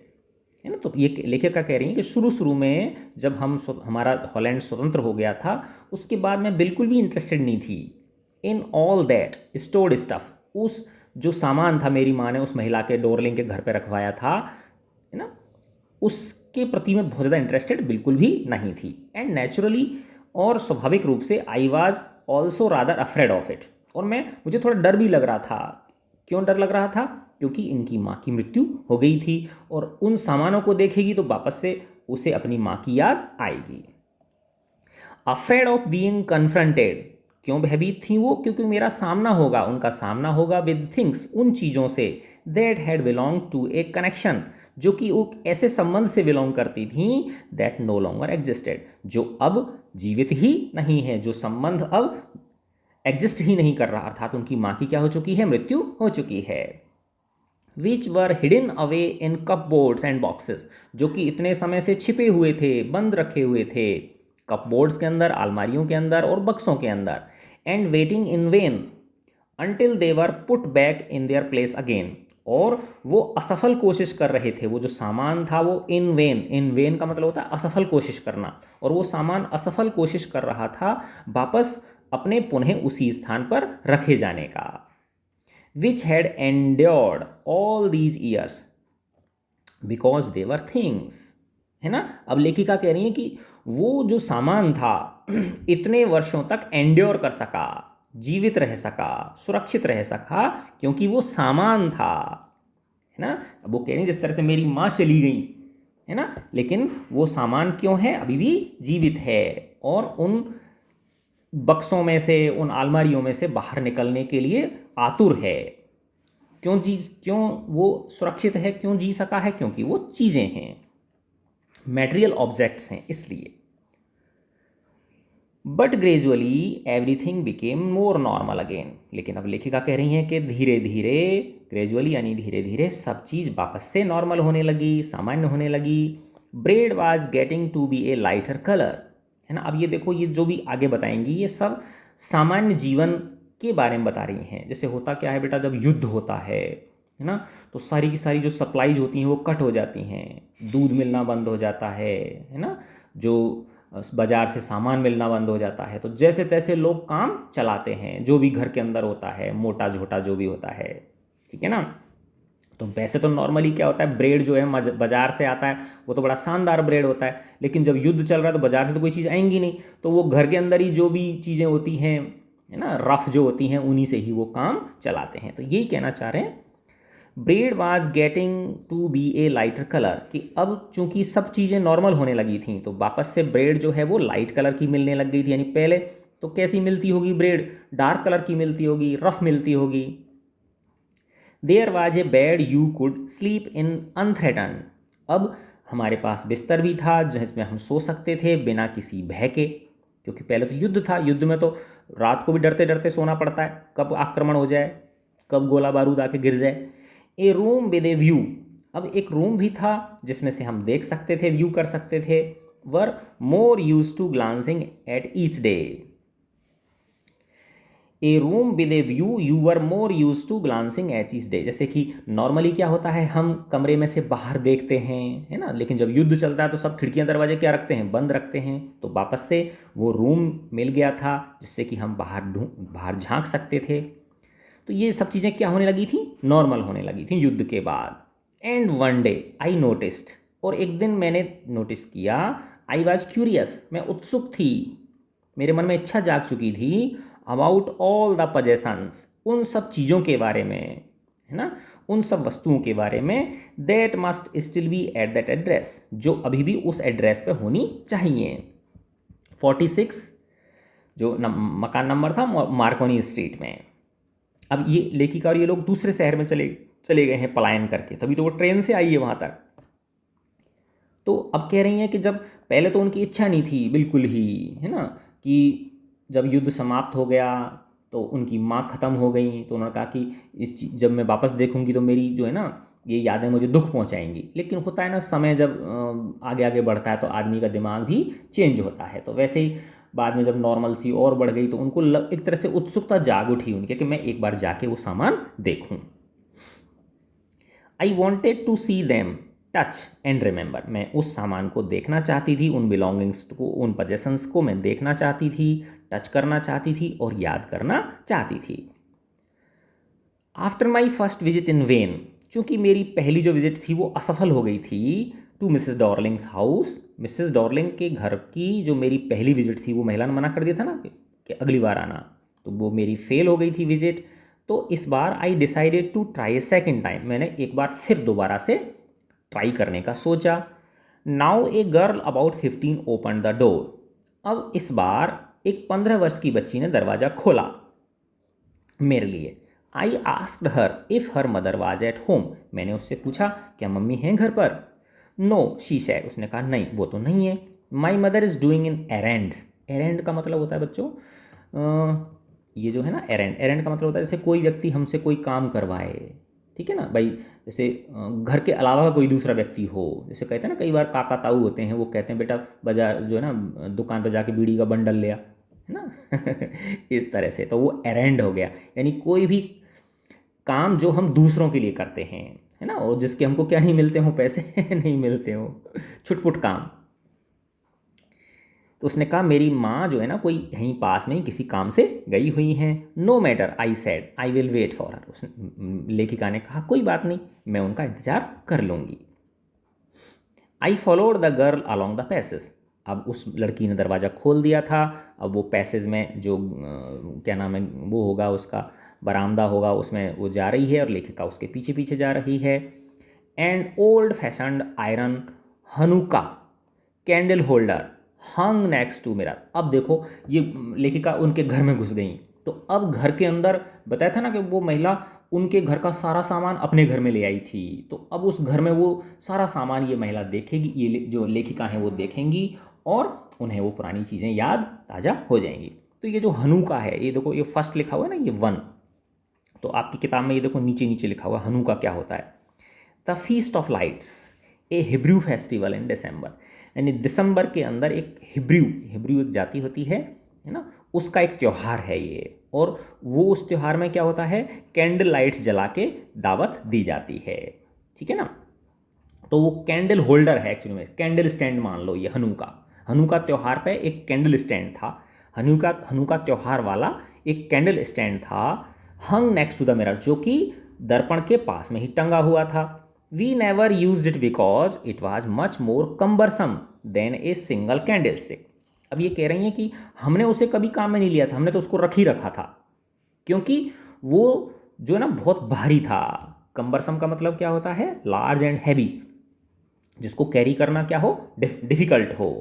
S1: है ना, तो ये लेखिका कह रही हैं कि शुरू में जब हमारा हॉलैंड स्वतंत्र हो गया था उसके बाद मैं बिल्कुल भी इंटरेस्टेड नहीं थी। In all that stored stuff, उस जो सामान था मेरी माँ ने उस महिला के डोरलिंग के घर पे रखवाया था, है ना, उसके प्रति मैं बहुत ज़्यादा इंटरेस्टेड बिल्कुल भी नहीं थी। एंड नेचुरली, और स्वाभाविक रूप से, I was also rather afraid of it, और मुझे थोड़ा डर भी लग रहा था। क्यों डर लग रहा था, क्योंकि इनकी माँ की मृत्यु हो गई थी और उन सामानों को देखेगी तो वापस से उसे अपनी माँ की याद आएगी। अफ्रेड ऑफ बीइंग कन्फ्रंटेड, क्यों भयभीत थी वो, क्योंकि मेरा सामना होगा, उनका सामना होगा विद थिंग्स, उन चीज़ों से, that had belong to a connection, जो कि वो ऐसे संबंध से बिलोंग करती थी, दैट नो लॉन्गर एग्जिस्टेड, जो अब जीवित ही नहीं है, जो संबंध अब एग्जिस्ट ही नहीं कर रहा, अर्थात उनकी माँ की क्या हो चुकी है, मृत्यु हो चुकी है। Which were hidden away in cupboards and boxes, जो कि इतने समय से छिपे हुए थे, बंद रखे हुए थे, कप बोर्ड्स के अंदर, अलमारियों के अंदर और बक्सों के अंदर। And waiting in when until they were put back in their place again, और वो असफल कोशिश कर रहे थे, वो जो सामान था वो इन वेन का मतलब होता है असफल कोशिश करना, और वो सामान असफल कोशिश कर रहा था वापस अपने पुनः उसी स्थान पर रखे जाने का। Which had endured all these years because they were things, है ना। अब लेखिका कह रही है कि वो जो सामान था इतने वर्षों तक एंड्योर कर सका, जीवित रह सका, सुरक्षित रह सका, क्योंकि वो सामान था, है ना। अब वो कह रही है जिस तरह से मेरी माँ चली गई, है ना, लेकिन वो सामान क्यों है, अभी भी जीवित है, और उन बक्सों में से, उन अलमारियों में से बाहर निकलने के लिए आतुर है। क्यों वो सुरक्षित है, क्यों जी सका है, क्योंकि वो चीज़ें हैं, मैटेरियल ऑब्जेक्ट्स हैं, इसलिए। But gradually everything became more normal again, लेकिन अब लेखिका कह रही हैं कि धीरे धीरे, ग्रेजुअली यानी धीरे धीरे सब चीज़ वापस से नॉर्मल होने लगी, सामान्य होने लगी। Bread was getting to be a lighter colour, है ना। अब ये देखो, ये जो भी आगे बताएंगी ये सब सामान्य जीवन के बारे में बता रही हैं। जैसे होता क्या है बेटा, जब युद्ध होता है ना, तो सारी की सारी जो सप्लाईज होती हैं वो कट हो जाती हैं, दूध मिलना बंद हो जाता है ना, जो बाज़ार से सामान मिलना बंद हो जाता है, तो जैसे तैसे लोग काम चलाते हैं, जो भी घर के अंदर होता है, मोटा झोटा जो भी होता है, ठीक है ना। तो वैसे तो नॉर्मली क्या होता है, ब्रेड जो है बाज़ार से आता है वो तो बड़ा शानदार ब्रेड होता है, लेकिन जब युद्ध चल रहा है तो बाज़ार से तो कोई चीज़ आएंगी नहीं, तो वो घर के अंदर ही जो भी चीज़ें होती हैं, है ना, रफ जो होती हैं, उन्हीं से ही वो काम चलाते हैं। तो यही कहना चाह रहे हैं, bread was getting to be a lighter colour, कि अब चूंकि सब चीज़ें नॉर्मल होने लगी थी तो वापस से ब्रेड जो है वो लाइट कलर की मिलने लग गई थी। यानी पहले तो कैसी मिलती होगी ब्रेड, डार्क कलर की मिलती होगी, रफ मिलती होगी। There was a bed you could sleep in unthreatened, अब हमारे पास बिस्तर भी था जिसमें हम सो सकते थे बिना किसी भय के, क्योंकि पहले तो युद्ध था, युद्ध में तो रात को भी डरते डरते सोना पड़ता है, कब आक्रमण हो जाए, कब गोला बारूद आके गिर जाए। ए रूम विद ए व्यू, अब एक रूम भी था जिसमें से हम देख सकते थे, व्यू कर सकते थे। Were more used to glancing at each day, a room with a view you were more used to glancing at each day. जैसे कि नॉर्मली क्या होता है, हम कमरे में से बाहर देखते हैं, है ना, लेकिन जब युद्ध चलता है तो सब खिड़कियां दरवाजे क्या रखते हैं, बंद रखते हैं। तो वापस से वो रूम मिल गया था जिससे कि हम बाहर झांक सकते थे। तो ये सब चीज़ें क्या होने लगी थी, नॉर्मल होने लगी थी युद्ध के बाद। And one day I noticed, और एक दिन मैंने नोटिस किया, आई वॉज क्यूरियस, मैं उत्सुक थी, मेरे मन में इच्छा जाग चुकी थी, अबाउट ऑल द पजेशंस, उन सब चीज़ों के बारे में, है ना, उन सब वस्तुओं के बारे में, that must still be at that address, जो अभी भी उस एड्रेस पे होनी चाहिए। 46 जो मकान नंबर था मार्कोनी स्ट्रीट में। अब ये लेखिका और ये लोग दूसरे शहर में चले गए हैं पलायन करके, तभी तो वो ट्रेन से आई है वहाँ तक। तो अब कह रही हैं कि जब पहले तो उनकी इच्छा नहीं थी बिल्कुल ही, है ना, कि जब युद्ध समाप्त हो गया तो उनकी माँ ख़त्म हो गई, तो उन्होंने कहा कि जब मैं वापस देखूंगी तो मेरी जो है ना ये यादें मुझे दुख पहुंचाएंगी। लेकिन होता है ना, समय जब आगे आगे बढ़ता है तो आदमी का दिमाग भी चेंज होता है। तो वैसे ही बाद में जब नॉर्मल सी और बढ़ गई तो उनको एक तरह से उत्सुकता जाग उठी उनके कि मैं एक बार जाके वो सामान देखूं। I wanted to see them touch and remember, मैं उस सामान को देखना चाहती थी, उन बिलोंगिंग्स को, उन पजेशंस को मैं देखना चाहती थी, टच करना चाहती थी और याद करना चाहती थी। After my first visit in when, चूंकि मेरी पहली जो विजिट थी वो असफल हो गई थी, to Mrs Dorling's house, Mrs Dorling के घर की जो मेरी पहली विजिट थी, वो महिला ने मना कर दिया था ना कि अगली बार आना, तो वो मेरी फेल हो गई थी विजिट। तो इस बार I decided to try a second time, मैंने एक बार फिर दोबारा से ट्राई करने का सोचा। Now a girl about 15 open the door, अब इस बार एक 15 वर्ष की बच्ची ने दरवाज़ा खोला मेरे लिए। I asked her if her mother was at home, मैंने उससे पूछा क्या मम्मी हैं घर पर। नो शी सेड, उसने कहा नहीं वो तो नहीं है। My mother is doing in errand, errand का मतलब होता है बच्चों ये जो है ना एरेंड, एरेंड का मतलब होता है जैसे कोई व्यक्ति हमसे कोई काम करवाए, ठीक है ना भाई, जैसे घर के अलावा कोई दूसरा व्यक्ति हो, जैसे कहते हैं ना कई बार काका ताऊ होते हैं, वो कहते हैं बेटा बाजार जो है ना दुकान पर जाके बीड़ी का बंडल ले आ, है ना इस तरह से, तो वो एरेंड हो गया, यानी कोई भी काम जो हम दूसरों के लिए करते हैं, है ना, और जिसके हमको क्या नहीं मिलते हो, पैसे नहीं मिलते हो, छुटपुट काम। तो उसने कहा मेरी माँ जो है ना कोई यहीं पास में ही किसी काम से गई हुई हैं। No matter I said I will wait for her, उसने लेखिका ने कहा कोई बात नहीं मैं उनका इंतजार कर लूँगी। I followed the girl along the passage, अब उस लड़की ने दरवाज़ा खोल दिया था, अब वो पैसेज में जो क्या नाम है वो होगा उसका बरामदा होगा, उसमें वो जा रही है और लेखिका उसके पीछे पीछे जा रही है। And old fashioned iron Hanukkah candle holder hung next to mirror, अब देखो ये लेखिका उनके घर में घुस गई, तो अब घर के अंदर बताया था ना कि वो महिला उनके घर का सारा सामान अपने घर में ले आई थी, तो अब उस घर में वो सारा सामान ये महिला देखेगी, ये जो लेखिका हैं वो देखेंगी और उन्हें वो पुरानी चीज़ें याद ताज़ा हो जाएंगी। तो ये जो हनुका है, ये देखो ये फर्स्ट लिखा हुआ है ना ये 1, तो आपकी किताब में ये देखो नीचे नीचे लिखा हुआ हनुका क्या होता है। The feast of lights a Hebrew festival in December, यानी दिसंबर के अंदर एक हिब्रू एक जाति होती है ना, उसका एक त्यौहार है ये, और वो उस त्यौहार में क्या होता है कैंडल लाइट्स जला के दावत दी जाती है, ठीक है ना। तो वो कैंडल होल्डर है एक्चुअली में, कैंडल स्टैंड मान लो ये हनुका त्यौहार पे एक कैंडल स्टैंड था, हनुका त्यौहार वाला एक कैंडल स्टैंड था, हंग नेक्स्ट टू द मिरर, जो कि दर्पण के पास में ही टंगा हुआ था। We never used it because it was much more cumbersome than a single candlestick, अब ये कह रही हैं कि हमने उसे कभी काम में नहीं लिया था, हमने तो उसको रख ही रखा था, क्योंकि वो जो है ना बहुत भारी था। कम्बरसम का मतलब क्या होता है, लार्ज एंड हैवी, जिसको कैरी करना क्या हो, डिफिकल्ट हो।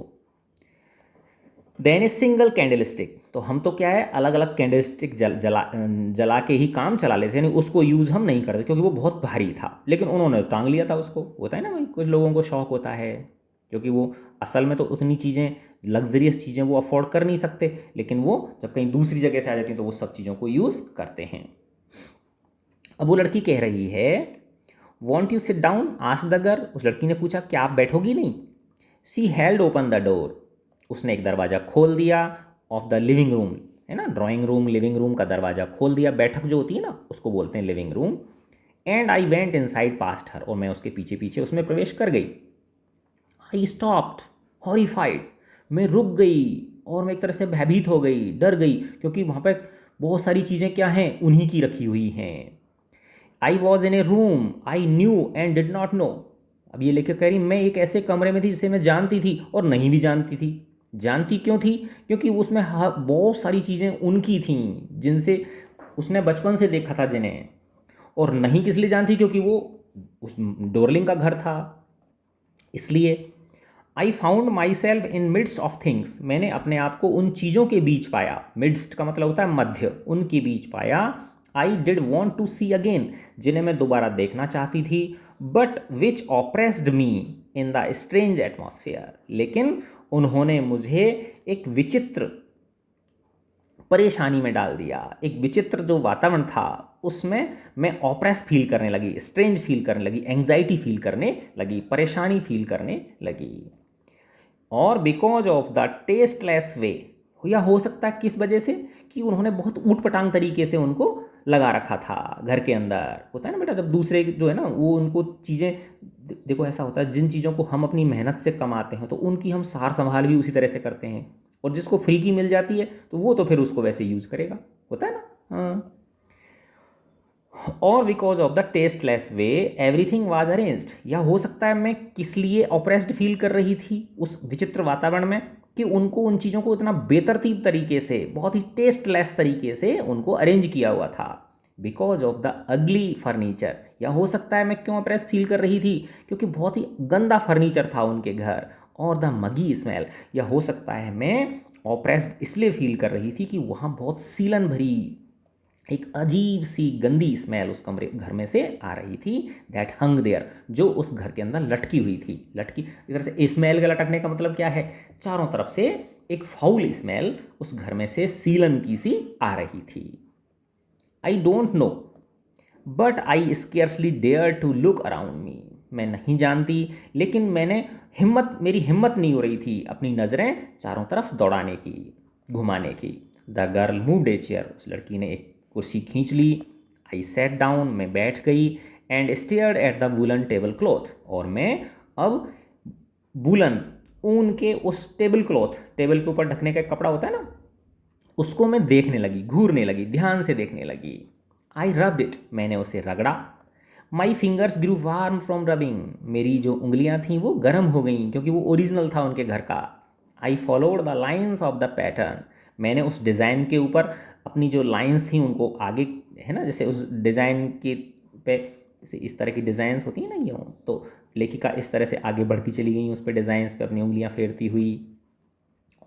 S1: Then a single candlestick, तो हम तो क्या है अलग अलग कैंडलस्टिक जला के ही काम चला लेते हैं, यानी उसको यूज़ हम नहीं करते क्योंकि वो बहुत भारी था, लेकिन उन्होंने टांग लिया था उसको। होता है ना भाई, कुछ लोगों को शौक होता है, क्योंकि वो असल में तो उतनी चीज़ें, लग्जरियस चीज़ें वो अफोर्ड कर नहीं सकते, लेकिन वो जब कहीं दूसरी जगह से आ जाती हैं तो वो सब चीज़ों को यूज़ करते हैं। अब वो लड़की कह रही है want you sit down asked the girl. उस लड़की ने पूछा क्या आप बैठोगी नहीं। सी हेल्ड ओपन द डोर। उसने एक दरवाज़ा खोल दिया ऑफ द लिविंग रूम, है ना, ड्राइंग रूम लिविंग रूम का दरवाज़ा खोल दिया। बैठक जो होती है ना उसको बोलते हैं living room. And I went inside past her, और मैं उसके पीछे पीछे उसमें प्रवेश कर गई। आई स्टॉप्ड हॉरिफाइड, मैं रुक गई और मैं एक तरह से भयभीत हो गई, डर गई, क्योंकि वहाँ पे बहुत सारी चीज़ें क्या हैं, उन्हीं की रखी हुई हैं। I was in A room I knew and did not no. अब ये लेकर कह रही मैं एक ऐसे कमरे में थी जिसे मैं जानती थी और नहीं भी जानती थी। जानती क्यों थी? क्योंकि उसमें बहुत सारी चीज़ें उनकी थीं जिनसे उसने बचपन से देखा था जिन्हें। और नहीं किस लिए जानती? क्योंकि वो उस डोरलिंग का घर था, इसलिए। I found my self in midst of things, मैंने अपने आप को उन चीज़ों के बीच पाया। मिडस्ट का मतलब होता है मध्य, उनके बीच पाया। I did want to see again, जिन्हें मैं दोबारा देखना चाहती थी। But which oppressed me in the strange atmosphere, लेकिन उन्होंने मुझे एक विचित्र परेशानी में डाल दिया। एक विचित्र जो वातावरण था उसमें मैं ऑप्रेस फील करने लगी, स्ट्रेंज फील करने लगी, एंग्जाइटी फील करने लगी, परेशानी फील करने लगी। और बिकॉज ऑफ द टेस्टलेस वे, या हो सकता है किस वजह से, कि उन्होंने बहुत ऊट पटांग तरीके से उनको लगा रखा था घर के अंदर। होता है ना बेटा, जब दूसरे जो है ना वो उनको चीज़ें, देखो ऐसा होता है जिन चीज़ों को हम अपनी मेहनत से कमाते हैं तो उनकी हम सार संभाल भी उसी तरह से करते हैं, और जिसको फ्री की मिल जाती है तो वो तो फिर उसको वैसे यूज़ करेगा। होता है ना, हाँ। और because of the tasteless way everything was arranged, या हो सकता है मैं किस लिए ऑप्रेस्ड फील कर रही थी उस विचित्र वातावरण में, कि उनको उन चीज़ों को इतना बेतरतीब तरीके से, बहुत ही टेस्टलेस तरीके से उनको अरेंज किया हुआ था। Because of the ugly furniture, या हो सकता है मैं क्यों ऑप्रेस फील कर रही थी, क्योंकि बहुत ही गंदा फर्नीचर था उनके घर। और द मगी स्मेल, या हो सकता है मैं ऑप्रेस्ड इसलिए फील कर रही थी कि वहाँ बहुत सीलन भरी एक अजीब सी गंदी स्मेल उस कमरे घर में से आ रही थी। दैट हंग देयर, जो उस घर के अंदर लटकी हुई थी। लटकी इधर से स्मेल का लटकने का मतलब क्या है, चारों तरफ से एक फाउल स्मेल उस घर में से सीलन की सी आ रही थी। I don't know but I scarcely dare to look around me, मैं नहीं जानती लेकिन मेरी हिम्मत नहीं हो रही थी अपनी नज़रें चारों तरफ दौड़ाने की, घुमाने की। The girl moved a chair, उस लड़की ने एक कुर्सी खींच ली। आई सेट डाउन, मैं बैठ गई। And stared at the woollen table cloth, और मैं अब वुलन ऊन के उस टेबल क्लॉथ, टेबल के ऊपर ढकने का एक कपड़ा होता है ना, उसको मैं देखने लगी, घूरने लगी, ध्यान से देखने लगी। आई रब्ड इट, मैंने उसे रगड़ा। My fingers grew warm from rubbing, मेरी जो उंगलियां थीं वो गर्म हो गईं क्योंकि वो ओरिजिनल था उनके घर का। I followed the lines of the pattern, मैंने उस डिज़ाइन के ऊपर अपनी जो लाइंस थी उनको आगे, है ना, जैसे उस डिज़ाइन के पे जैसे इस तरह की डिज़ाइंस होती हैं ना यूँ, तो लेखिका इस तरह से आगे बढ़ती चली गई उस पर डिज़ाइंस पे अपनी उंगलियां फेरती हुई।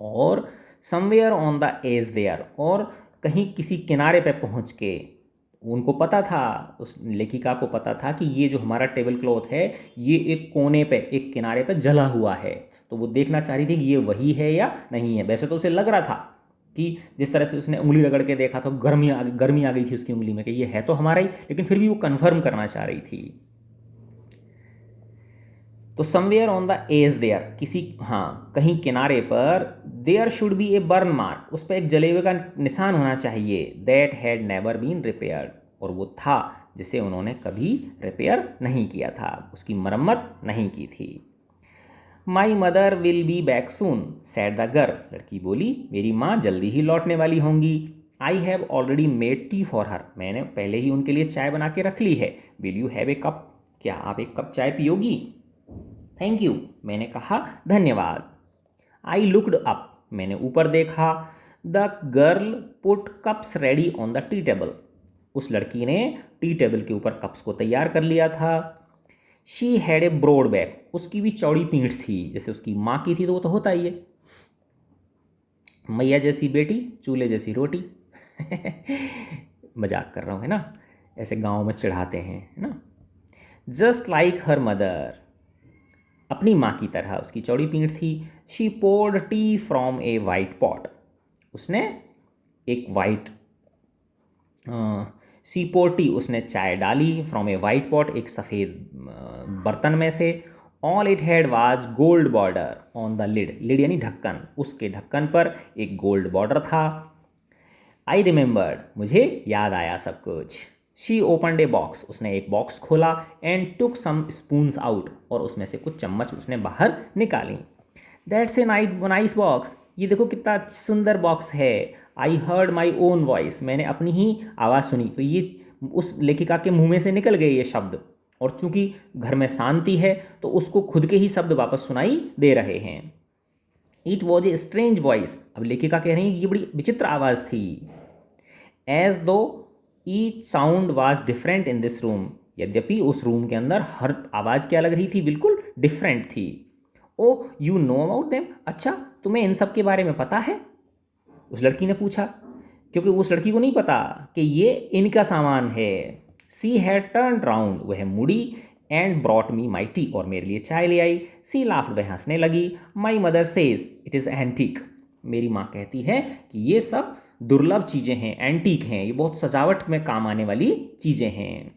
S1: और somewhere on the edge there, और कहीं किसी किनारे पे पहुंच के, उनको पता था, उस लेखिका को पता था कि ये जो हमारा टेबल क्लॉथ है ये एक कोने पे, एक किनारे पे जला हुआ है। तो वो देखना चाह रही थी कि ये वही है या नहीं है। वैसे तो उसे लग रहा था कि जिस तरह से उसने उंगली रगड़ के देखा तो गर्मी आ गई थी उसकी उंगली में कि ये है तो हमारा ही, लेकिन फिर भी वो कन्फर्म करना चाह रही थी। तो somewhere on the edge there, किसी, हाँ, कहीं किनारे पर, there should be a burn mark, उस पर एक जले हुए का निशान होना चाहिए। That had never been repaired, और वो था जिसे उन्होंने कभी रिपेयर नहीं किया था, उसकी मरम्मत नहीं की थी। My mother will be back soon sad the girl, लड़की बोली मेरी माँ जल्दी ही लौटने वाली होंगी। I have already made tea for her, मैंने पहले ही उनके लिए चाय बना के रख ली है। Will you have a cup, क्या आप एक कप चाय पियोगी? थैंक यू, मैंने कहा धन्यवाद। आई लुकड अप, मैंने ऊपर देखा। The girl put cups ready on the tea table, उस लड़की ने टी टेबल के ऊपर कप्स को तैयार कर लिया था। She had a broad back, उसकी भी चौड़ी पीठ थी, जैसे उसकी माँ की थी तो वो तो होता ही है। मैया जैसी बेटी, चूल्हे जैसी रोटी। मजाक कर रहा हूँ, है ना, ऐसे गाँव में चढ़ाते हैं, है ना। जस्ट लाइक हर मदर, अपनी माँ की तरह उसकी चौड़ी पीठ थी। She poured tea from a white pot, उसने एक वाइट सी पोर्ड टी, उसने चाय डाली, फ्रॉम ए वाइट पॉट, एक सफ़ेद बर्तन में से। All it had was gold border on the lid, lid यानी ढक्कन, उसके ढक्कन पर एक गोल्ड बॉर्डर था। आई रिमेंबर्ड, मुझे याद आया सब कुछ। शी ओपनड ए बॉक्स, उसने एक बॉक्स खोला। And took some spoons out, और उसमें से कुछ चम्मच उसने बाहर निकाली। दैट्स ए नाइस बॉक्स, ये देखो कितना सुंदर बॉक्स है। I heard my own voice, मैंने अपनी ही आवाज़ सुनी। तो ये उस लेखिका के मुंह में से निकल गए ये शब्द, और चूंकि घर में शांति है तो उसको खुद के ही शब्द वापस सुनाई दे रहे हैं। It was a strange voice, अब लेखिका कह रही है ये बड़ी विचित्र आवाज़ थी। एज दो each sound was different in this room, यद्यपि उस रूम के अंदर हर आवाज़ क्या लग रही थी, बिल्कुल डिफरेंट थी। ओ यू नो अबाउट देम, अच्छा तुम्हें इन सब के बारे में पता है, उस लड़की ने पूछा, क्योंकि उस लड़की को नहीं पता कि ये इनका सामान है। सी हैड टर्न राउंड, वह मुड़ी। And brought me my T, और मेरे लिए चाय ले आई। सी लाफ्ड, वह हंसने लगी। My mother says it is antique, मेरी माँ कहती है कि ये सब दुर्लभ चीज़ें हैं, एंटीक हैं, ये बहुत सजावट में काम आने वाली चीज़ें हैं,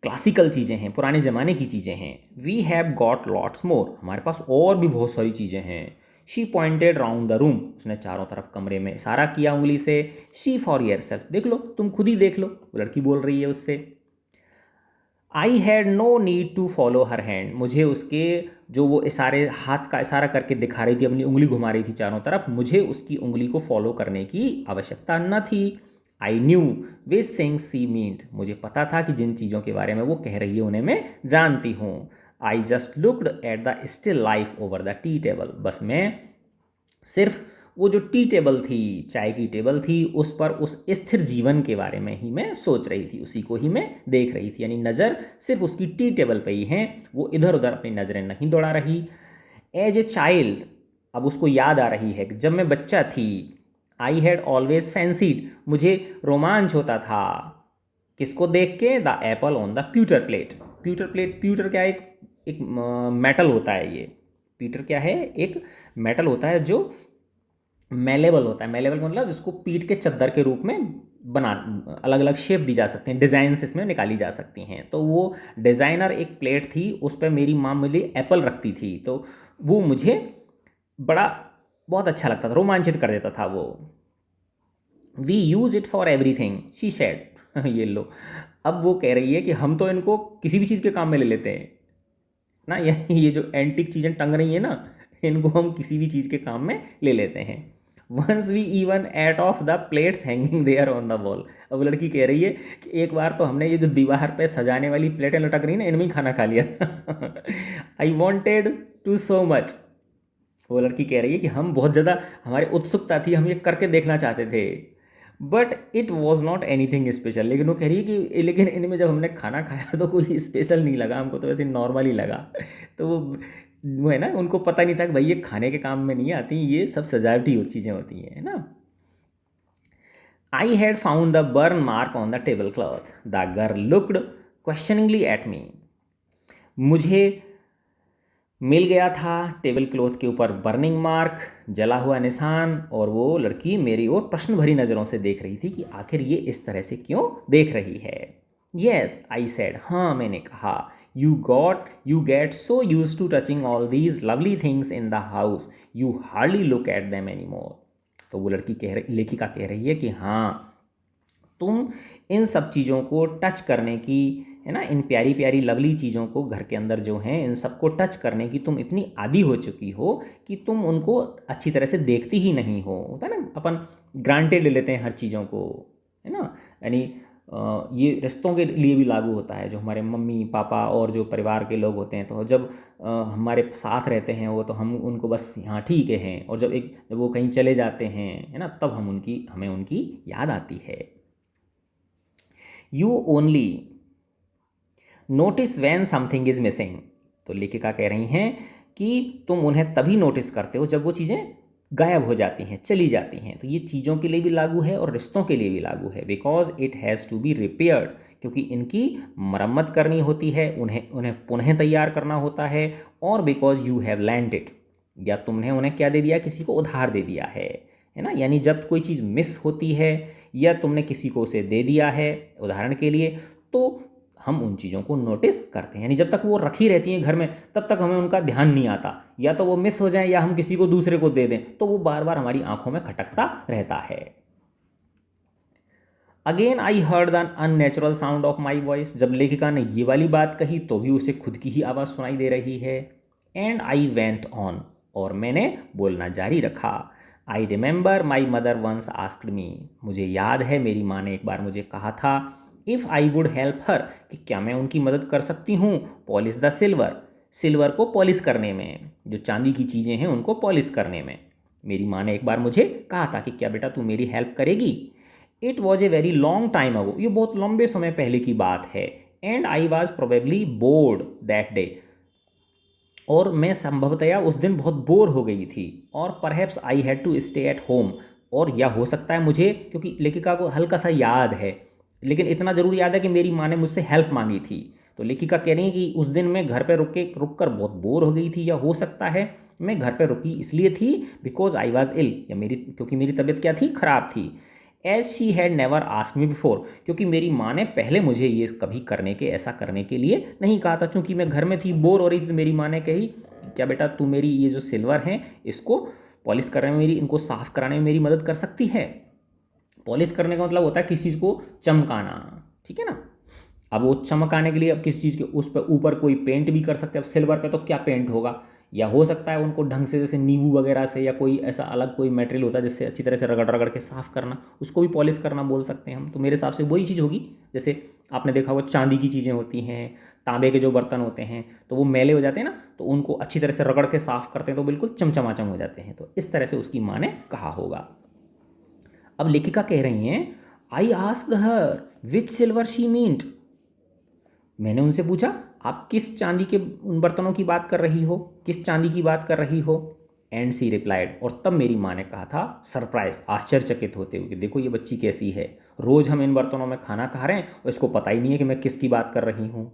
S1: क्लासिकल चीज़ें हैं, पुराने ज़माने की चीज़ें हैं। We have got lots more, हमारे पास और भी बहुत सारी चीज़ें हैं। She pointed round the room, उसने चारों तरफ कमरे में इशारा किया उंगली से। शी फॉर योरसेल्फ, देख लो, तुम खुद ही देख लो, वो लड़की बोल रही है उससे। I had no need to follow her hand, मुझे उसके जो वो इशारे, हाथ का इशारा करके दिखा रही थी, अपनी उंगली घुमा रही थी चारों तरफ, मुझे उसकी उंगली को फॉलो करने की आवश्यकता न थी। I knew which things she meant, मुझे पता था कि जिन चीज़ों के बारे में वो कह रही है उन्हें मैं जानती हूँ। I just looked at the still life over the tea table, बस मैं सिर्फ वो जो टी टेबल थी, चाय की टेबल थी, उस पर उस स्थिर जीवन के बारे में ही मैं सोच रही थी, उसी को ही मैं देख रही थी। यानी नज़र सिर्फ उसकी टी टेबल पे ही है, वो इधर उधर अपनी नज़रें नहीं दौड़ा रही। एज ए चाइल्ड, अब उसको याद आ रही है कि जब मैं बच्चा थी, आई हैड ऑलवेज फैंसीड, मुझे रोमांच होता था, किसको देख के, the Apple on the pewter plate. Pewter plate, pewter क्या, एक मेटल होता है ये। प्यूटर क्या है, एक मेटल होता है जो मेलेबल होता है। मेलेबल मतलब इसको पीट के चद्दर के रूप में बना, अलग अलग शेप दी जा सकती हैं, डिज़ाइंस इसमें निकाली जा सकती हैं। तो वो डिज़ाइनर एक प्लेट थी, उस पर मेरी माँ मुझे एप्पल रखती थी, तो वो मुझे बड़ा बहुत अच्छा लगता था, रोमांचित कर देता था वो। We use it for everything she said. ये लो, अब वो कह रही है कि हम तो इनको किसी भी चीज़ के काम में ले लेते हैं ना, ये जो एंटिक चीज़ें टंग रही हैं ना, इनको हम किसी भी चीज़ के काम में ले लेते हैं। Once we even ate off the plates hanging there on the wall, अब लड़की कह रही है कि एक बार तो हमने ये जो दीवार पे सजाने वाली प्लेटें लटक रही ना, इनमें ही खाना खा लिया था। I wanted to so much, वो लड़की कह रही है कि हम बहुत ज़्यादा, हमारी उत्सुकता थी, हम ये करके देखना चाहते थे। But it was not any thing special, लेकिन वो कह रही है कि लेकिन इनमें जब हमने खाना खाया तो कोई स्पेशल नहीं लगा हमको, तो वैसे नॉर्मल ही लगा। तो वो है ना, उनको पता नहीं था कि भाई ये खाने के काम में नहीं आती, ये सब सजावटी चीज़ें होती हैं, है ना। I had found the burn mark on the tablecloth, the girl looked questioningly at me, मुझे मिल गया था टेबल क्लॉथ के ऊपर बर्निंग मार्क, जला हुआ निशान, और वो लड़की मेरी ओर प्रश्न भरी नज़रों से देख रही थी कि आखिर ये इस तरह से क्यों देख रही है। येस आई सेड, हाँ मैंने कहा। You get so used to touching all these lovely things in the house, you hardly look at them any more. तो वो लड़की लेखिका कह रही है कि हाँ, तुम इन सब चीज़ों को टच करने की, है ना, इन प्यारी प्यारी लवली चीज़ों को घर के अंदर जो हैं, इन सबको टच करने की तुम इतनी आदी हो चुकी हो कि तुम उनको अच्छी तरह से देखती ही नहीं हो। होता है ना, अपन ग्रांटेड ले लेते हैं हर चीज़ों को, है ना। यानी ये रिश्तों के लिए भी लागू होता है, जो हमारे मम्मी पापा और जो परिवार के लोग होते हैं, तो जब हमारे साथ रहते हैं वो, तो हम उनको बस हाँ ठीक है, और जब वो कहीं चले जाते हैं, है ना, तब हमें उनकी याद आती है। You only notice when something is missing, तो लेखिका कह रही हैं कि तुम उन्हें तभी नोटिस करते हो जब वो चीज़ें गायब हो जाती हैं, चली जाती हैं। तो ये चीज़ों के लिए भी लागू है और रिश्तों के लिए भी लागू है। Because it has to be repaired, क्योंकि इनकी मरम्मत करनी होती है, उन्हें उन्हें पुनः तैयार करना होता है। और because you have land it, या तुमने उन्हें क्या दे दिया, किसी को उधार दे दिया है ना। यानी जब कोई चीज़ मिस होती है या तुमने किसी को उसे दे दिया है उदाहरण के लिए, तो हम उन चीज़ों को नोटिस करते हैं। यानी जब तक वो रखी रहती हैं घर में तब तक हमें उनका ध्यान नहीं आता, या तो वो मिस हो जाए या हम किसी को दूसरे को दे दें, तो वो बार बार हमारी आंखों में खटकता रहता है। Again I heard the unnatural sound of my voice. जब लेखिका ने ये वाली बात कही तो भी उसे खुद की ही आवाज़ सुनाई दे रही है। एंड आई वेंट ऑन, और मैंने बोलना जारी रखा। I remember my mother once asked me, मुझे याद है मेरी माँ ने एक बार मुझे कहा था, if I would help her, कि क्या मैं उनकी मदद कर सकती हूँ, पॉलिश द सिल्वर, सिल्वर को पॉलिश करने में, जो चांदी की चीज़ें हैं उनको पॉलिश करने में। मेरी माँ ने एक बार मुझे कहा था कि क्या बेटा तू मेरी हेल्प करेगी। It was a very long time ago, ये बहुत लंबे समय पहले की बात है। And I was probably board that day, और मैं संभवतया उस दिन बहुत बोर हो गई थी। और perhaps I had to stay at home, और या हो सकता है मुझे, क्योंकि लेखिका को हल्का सा याद है लेकिन इतना ज़रूर याद है कि मेरी माँ ने मुझसे हेल्प मांगी थी। तो लेखिका कह रही है कि उस दिन मैं घर पर रुक कर बहुत बोर हो गई थी, या हो सकता है मैं घर पर रुकी इसलिए थी बिकॉज आई वॉज इल, या क्योंकि मेरी तबीयत क्या थी, खराब थी। As she had never asked me before, क्योंकि मेरी माँ ने पहले मुझे ये कभी ऐसा करने के लिए नहीं कहा था। चूँकि मैं घर में थी, बोर हो रही थी, तो मेरी माँ ने कही, क्या बेटा तू मेरी ये जो सिल्वर हैं इसको पॉलिश करने में इनको साफ़ कराने में मेरी मदद कर सकती है। पॉलिश करने का मतलब होता है किसी चीज़ को चमकाना, ठीक है ना। अब वो चमकाने के लिए अब किसी चीज़ के उस पर ऊपर कोई पेंट भी कर सकते हैं। अब सिल्वर पे तो क्या पेंट होगा, या हो सकता है उनको ढंग से, जैसे नींबू वगैरह से, या कोई ऐसा अलग कोई मटेरियल होता है जिससे अच्छी तरह से रगड़ रगड़ के साफ़ करना, उसको भी पॉलिश करना बोल सकते हैं हम। तो मेरे हिसाब से वही चीज़ होगी। जैसे आपने देखा होगा चांदी की चीज़ें होती हैं, तांबे के जो बर्तन होते हैं, तो वो मैले हो जाते हैं ना, तो उनको अच्छी तरह से रगड़ के साफ़ करते हैं तो बिल्कुल चमचमाचम हो जाते हैं। तो इस तरह से उसकी माँ ने कहा होगा। अब लेखिका कह रही हैं, I asked her which silver she meant, मैंने उनसे पूछा आप किस चांदी के उन बर्तनों की बात कर रही हो, किस चांदी की बात कर रही हो। एंड सी रिप्लाइड, और तब मेरी माँ ने कहा था सरप्राइज, आश्चर्यचकित होते हुए कि देखो ये बच्ची कैसी है, रोज़ हम इन बर्तनों में खाना खा रहे हैं और इसको पता ही नहीं है कि मैं किसकी बात कर रही हूँ।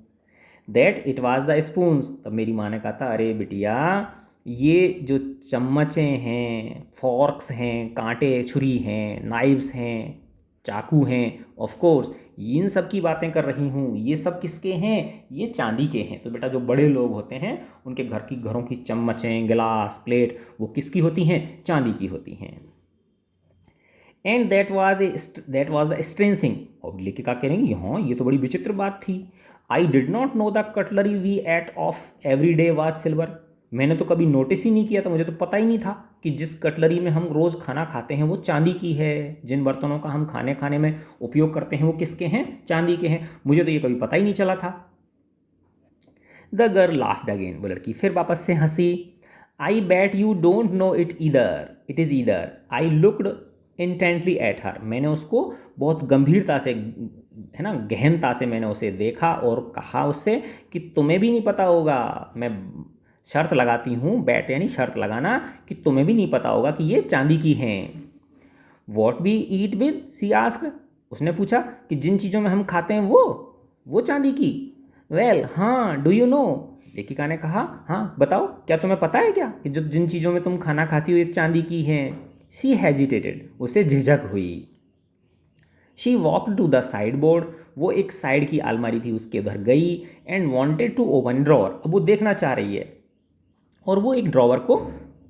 S1: That it was the spoons, तब मेरी माँ ने कहा था अरे बिटिया ये जो चम्मचें हैं, फॉर्क्स हैं, कांटे छुरी हैं, नाइव्स हैं, चाकू हैं, ऑफ कोर्स इन सब की बातें कर रही हूँ। ये सब किसके हैं, ये चांदी के हैं। तो बेटा जो बड़े लोग होते हैं उनके घरों की चम्मचें, गिलास, प्लेट, वो किसकी होती हैं, चांदी की होती हैं। And that was the strange thing, और लेखिका कह रही हाँ ये तो बड़ी विचित्र बात थी। I did not know the cutlery we ate off every day was silver, मैंने तो कभी नोटिस ही नहीं किया था, मुझे तो पता ही नहीं था कि जिस कटलरी में हम रोज़ खाना खाते हैं वो चांदी की है, जिन बर्तनों का हम खाने में उपयोग करते हैं वो किसके हैं, चांदी के हैं। मुझे तो ये कभी पता ही नहीं चला था। द गर्ल लाफ्ड अगेन, वो लड़की फिर वापस से हंसी। I bet you don't know it it is either. I looked intently at her, मैंने उसको बहुत गंभीरता से, है ना, गहनता से मैंने उसे देखा और कहा उससे कि तुम्हें भी नहीं पता होगा, मैं शर्त लगाती हूँ, बैट यानी शर्त लगाना, कि तुम्हें भी नहीं पता होगा कि ये चांदी की हैं। What we eat with, she asked, उसने पूछा कि जिन चीज़ों में हम खाते हैं वो चांदी की। वेल हाँ, डू यू नो, लेखिका ने कहा हाँ बताओ, क्या तुम्हें पता है क्या कि जो जिन चीज़ों में तुम खाना खाती हो ये चांदी की हैं। शी हेजिटेटेड, उसे झिझक हुई। She walk to the sideboard, वो एक साइड की अलमारी थी उसके उधर गई। And wanted to open drawer, अब वो देखना चाह रही है और वो एक ड्रॉवर को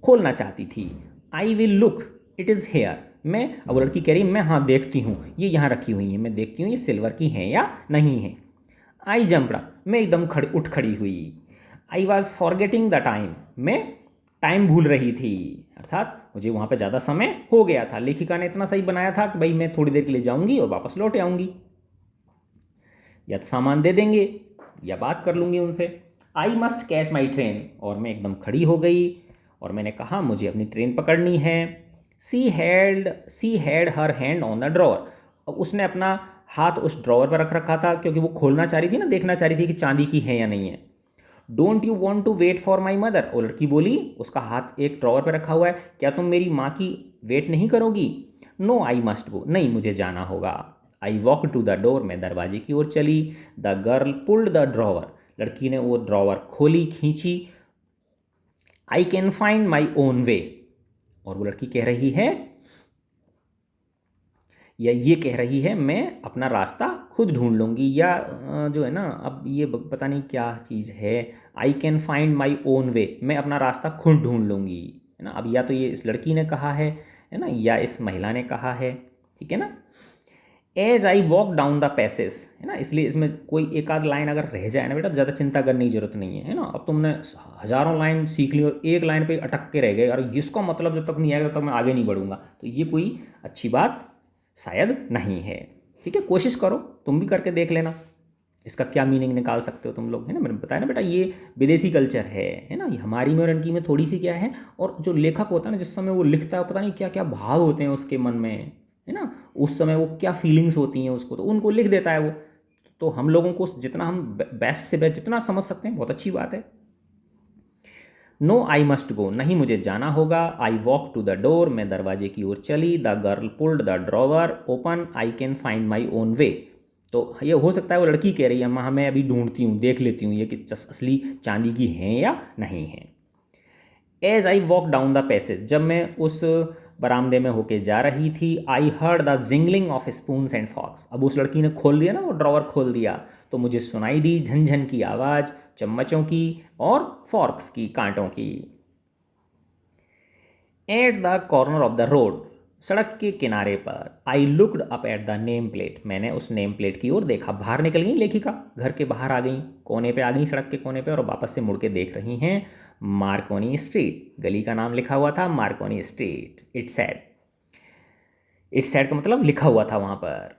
S1: खोलना चाहती थी। I will look, it is here, मैं, अब वो लड़की कह रही मैं हाँ देखती हूँ, ये यहाँ रखी हुई है, मैं देखती हूँ ये सिल्वर की हैं या नहीं है। आई जंपड़ा, मैं एकदम उठ खड़ी हुई। I was forgetting the time, मैं टाइम भूल रही थी, अर्थात मुझे वहाँ पे ज़्यादा समय हो गया था। लेखिका ने इतना सही बनाया था कि भाई मैं थोड़ी देर के लिए जाऊँगी और वापस लौट आऊँगी, या तो सामान दे देंगे या बात कर लूँगी उनसे। I must catch my train, और मैं एकदम खड़ी हो गई और मैंने कहा मुझे अपनी ट्रेन पकड़नी है। She had her hand on the drawer, अब उसने अपना हाथ उस ड्रॉअर पर रख रखा था क्योंकि वो खोलना चाह रही थी ना, देखना चाह रही थी कि चांदी की है या नहीं है। Don't you want to wait for my mother, वो लड़की बोली, उसका हाथ एक ड्रॉवर पर रखा हुआ है, क्या तुम मेरी माँ की वेट नहीं करोगी? नो आई मस्ट गो, नहीं मुझे जाना होगा। I walk to the door, मैं दरवाजे की ओर चली। The girl pulled the drawer, लड़की ने वो ड्रॉवर खोली, खींची। I can find my own way, और वो लड़की कह रही है, या ये कह रही है, मैं अपना रास्ता खुद ढूंढ लूँगी, या जो है ना, अब ये पता नहीं क्या चीज़ है। आई कैन फाइंड माई ओन वे, मैं अपना रास्ता खुद ढूंढ लूँगी, है ना। अब या तो ये इस लड़की ने कहा है ना, या इस महिला ने कहा है, ठीक है ना। As I walk down the passage, है ना, इसलिए इसमें कोई एक आध लाइन अगर रह जाए ना बेटा, ज़्यादा चिंता करने की जरूरत नहीं है ना। अब तुमने हज़ारों लाइन सीख ली और एक लाइन पे अटक के रह गए, और इसका मतलब जब तक नहीं आएगा तब तक मैं आगे नहीं बढ़ूंगा, तो ये कोई अच्छी बात शायद नहीं है। ठीक है, कोशिश करो, तुम भी करके देख लेना, इसका क्या मीनिंग निकाल सकते हो तुम लोग, है ना। मैंने बताया ना बेटा, ये विदेशी कल्चर है ना, ये हमारी में और इनकी में थोड़ी सी क्या है। और जो लेखक होता है ना, जिस समय वो लिखता है, पता नहीं क्या क्या भाव होते हैं उसके मन में, है ना, उस समय वो क्या फीलिंग्स होती हैं उसको, तो उनको लिख देता है वो। तो हम लोगों को जितना हम बेस्ट से बेस्ट जितना समझ सकते हैं, बहुत अच्छी बात है। नो आई मस्ट गो, नहीं मुझे जाना होगा। I walk to the door, मैं दरवाजे की ओर चली। The girl pulled the drawer open, I can find my own way. तो ये हो सकता है वो लड़की कह रही है, माँ मैं अभी ढूंढती हूँ, देख लेती हूँ ये कि असली चांदी की हैं या नहीं है। As I walk down the passage, जब मैं उस बरामदे में होके जा रही थी, I heard the jingling of spoons and forks. अब उस लड़की ने खोल दिया ना, वो ड्रॉवर खोल दिया, तो मुझे सुनाई दी झनझन की आवाज़, चम्मचों की और फॉर्क्स की, कांटों की। At the corner of the road, सड़क के किनारे पर। I looked up at the name plate, मैंने उस नेम प्लेट की ओर देखा। बाहर निकल गई लेखिका, घर के बाहर आ गई, कोने पे आ गई, सड़क के कोने पे, और वापस से मुड़ के देख रही हैं मार्कोनी स्ट्रीट, गली का नाम लिखा हुआ था मार्कोनी स्ट्रीट। इट्स सैड का मतलब लिखा हुआ था वहाँ पर।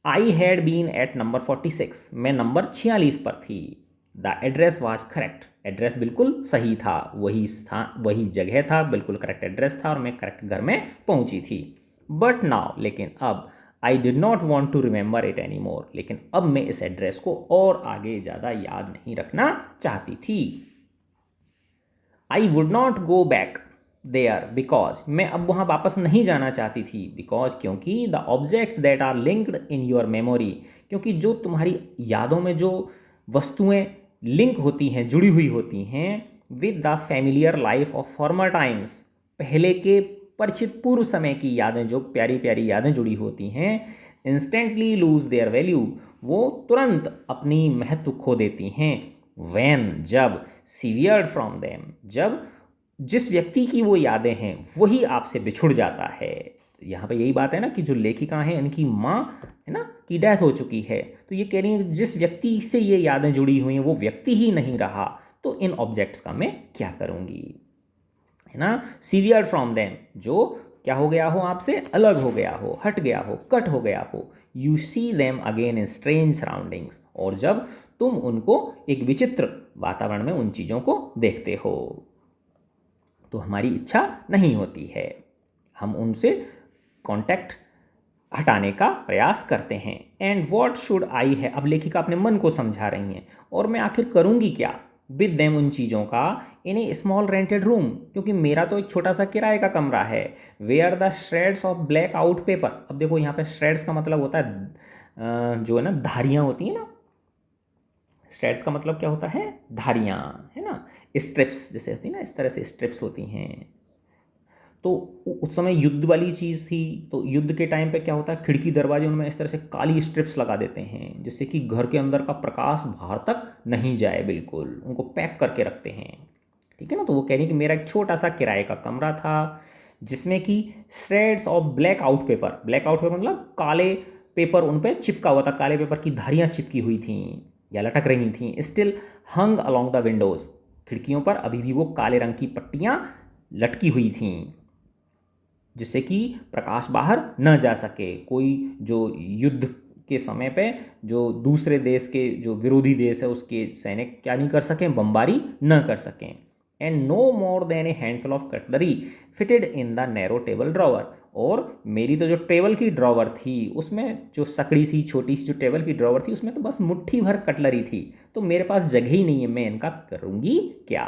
S1: I had been at number 46, मैं नंबर 46 पर थी। The address was correct, address बिल्कुल सही था, वही स्थान वही जगह था, बिल्कुल करेक्ट एड्रेस था, और मैं करेक्ट घर में पहुंची थी। बट नाउ, लेकिन अब, I did not want to remember it any more, लेकिन अब मैं इस एड्रेस को और आगे ज़्यादा याद नहीं रखना चाहती थी। I would not go back there because, मैं अब वहाँ वापस नहीं जाना चाहती थी। बिकॉज, क्योंकि the object that are linked in your memory, क्योंकि जो तुम्हारी यादों में जो वस्तुएं लिंक होती हैं, जुड़ी हुई होती हैं, with the familiar life of former times, पहले के परिचित पूर्व समय की यादें, जो प्यारी प्यारी यादें जुड़ी होती हैं, इंस्टेंटली लूज देयर वैल्यू, वो तुरंत अपनी महत्व खो देती हैं। वैन, जब, सीवियर्ड फ्रॉम देम, जब जिस व्यक्ति की वो यादें हैं वही आपसे बिछुड़ जाता है। यहाँ पे यही बात है ना कि जो लेखिका हैं, इनकी माँ है ना की डेथ हो चुकी है, तो ये कह रही है जिस व्यक्ति से ये यादें जुड़ी हुई हैं वो व्यक्ति ही नहीं रहा, तो इन ऑब्जेक्ट्स का मैं क्या करूँगी, है ना। सीवियर्ड फ्रॉम देम, जो क्या हो गया हो, आपसे अलग हो गया हो, हट गया हो, कट हो गया हो। You see them again in strange surroundings, और जब तुम उनको एक विचित्र वातावरण में उन चीज़ों को देखते हो, तो हमारी इच्छा नहीं होती है, हम उनसे कांटेक्ट हटाने का प्रयास करते हैं। एंड व्हाट शुड आई है, अब लेखिका अपने मन को समझा रही हैं, और मैं आखिर करूँगी क्या विद देम, उन चीज़ों का, इन ए स्मॉल रेंटेड रूम, क्योंकि मेरा तो एक छोटा सा किराए का कमरा है। Where the shreds of blackout paper, अब देखो यहाँ पे श्रेड्स का मतलब होता है जो है ना धारियाँ होती हैं ना, श्रेड्स का मतलब क्या होता है, धारियाँ, है ना। स्ट्रिप्स जैसे होती है ना, इस तरह से स्ट्रिप्स होती हैं। तो उस समय युद्ध वाली चीज़ थी, तो युद्ध के टाइम पे क्या होता है, खिड़की दरवाजे उनमें इस तरह से काली स्ट्रिप्स लगा देते हैं, जिससे कि घर के अंदर का प्रकाश बाहर तक नहीं जाए, बिल्कुल उनको पैक करके रखते हैं, ठीक है ना। तो वो कह रही कि मेरा एक छोटा सा किराए का कमरा था, जिसमें कि shreds of blackout paper, black out paper मतलब काले पेपर उन पर चिपका हुआ था, काले पेपर की धारियाँ चिपकी हुई थी या लटक रही थी। Still hung along the Windows, खिड़कियों पर अभी भी वो काले रंग की पट्टियाँ लटकी हुई थीं, जिससे कि प्रकाश बाहर न जा सके। कोई जो युद्ध के समय पे जो दूसरे देश के जो विरोधी देश है उसके सैनिक क्या नहीं कर सकें, बमबारी न कर सकें। And no more than a handful of cutlery fitted in the narrow table drawer, और मेरी तो जो टेबल की ड्रॉवर थी उसमें जो सकड़ी सी छोटी सी जो टेबल की ड्रॉवर थी उसमें तो बस मुट्ठी भर कटलरी थी, तो मेरे पास जगह ही नहीं है, मैं इनका करूँगी क्या।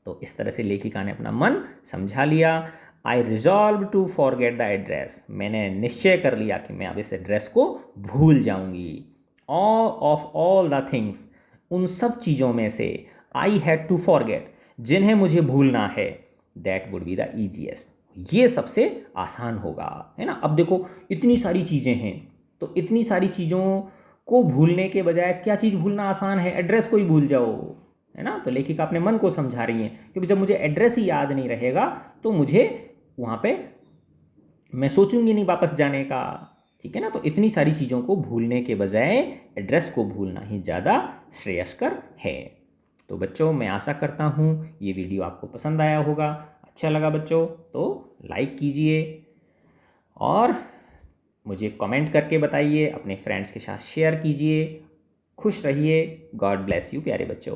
S1: तो इस तरह से लेखिका ने अपना मन समझा लिया। I resolve to forget the address, मैंने निश्चय कर लिया कि मैं अब इस एड्रेस को भूल जाऊंगी। All of all the things, उन सब चीज़ों में से, आई हैड टू फॉरगेट, जिन्हें मुझे भूलना है, that would be the easiest, ये सबसे आसान होगा, है ना। अब देखो इतनी सारी चीज़ें हैं, तो इतनी सारी चीज़ों को भूलने के बजाय क्या चीज़ भूलना आसान है, एड्रेस को ही भूल जाओ, है ना। तो लेखिका अपने मन को समझा रही हैं, क्योंकि जब मुझे एड्रेस ही याद नहीं रहेगा तो मुझे वहाँ पे मैं सोचूंगी नहीं वापस जाने का, ठीक है ना। तो इतनी सारी चीज़ों को भूलने के बजाय एड्रेस को भूलना ही ज़्यादा श्रेयस्कर है। तो बच्चों मैं आशा करता हूँ ये वीडियो आपको पसंद आया होगा। अच्छा लगा बच्चों तो लाइक कीजिए और मुझे कमेंट करके बताइए, अपने फ्रेंड्स के साथ शेयर कीजिए। खुश रहिए। गॉड ब्लेस यू प्यारे बच्चों।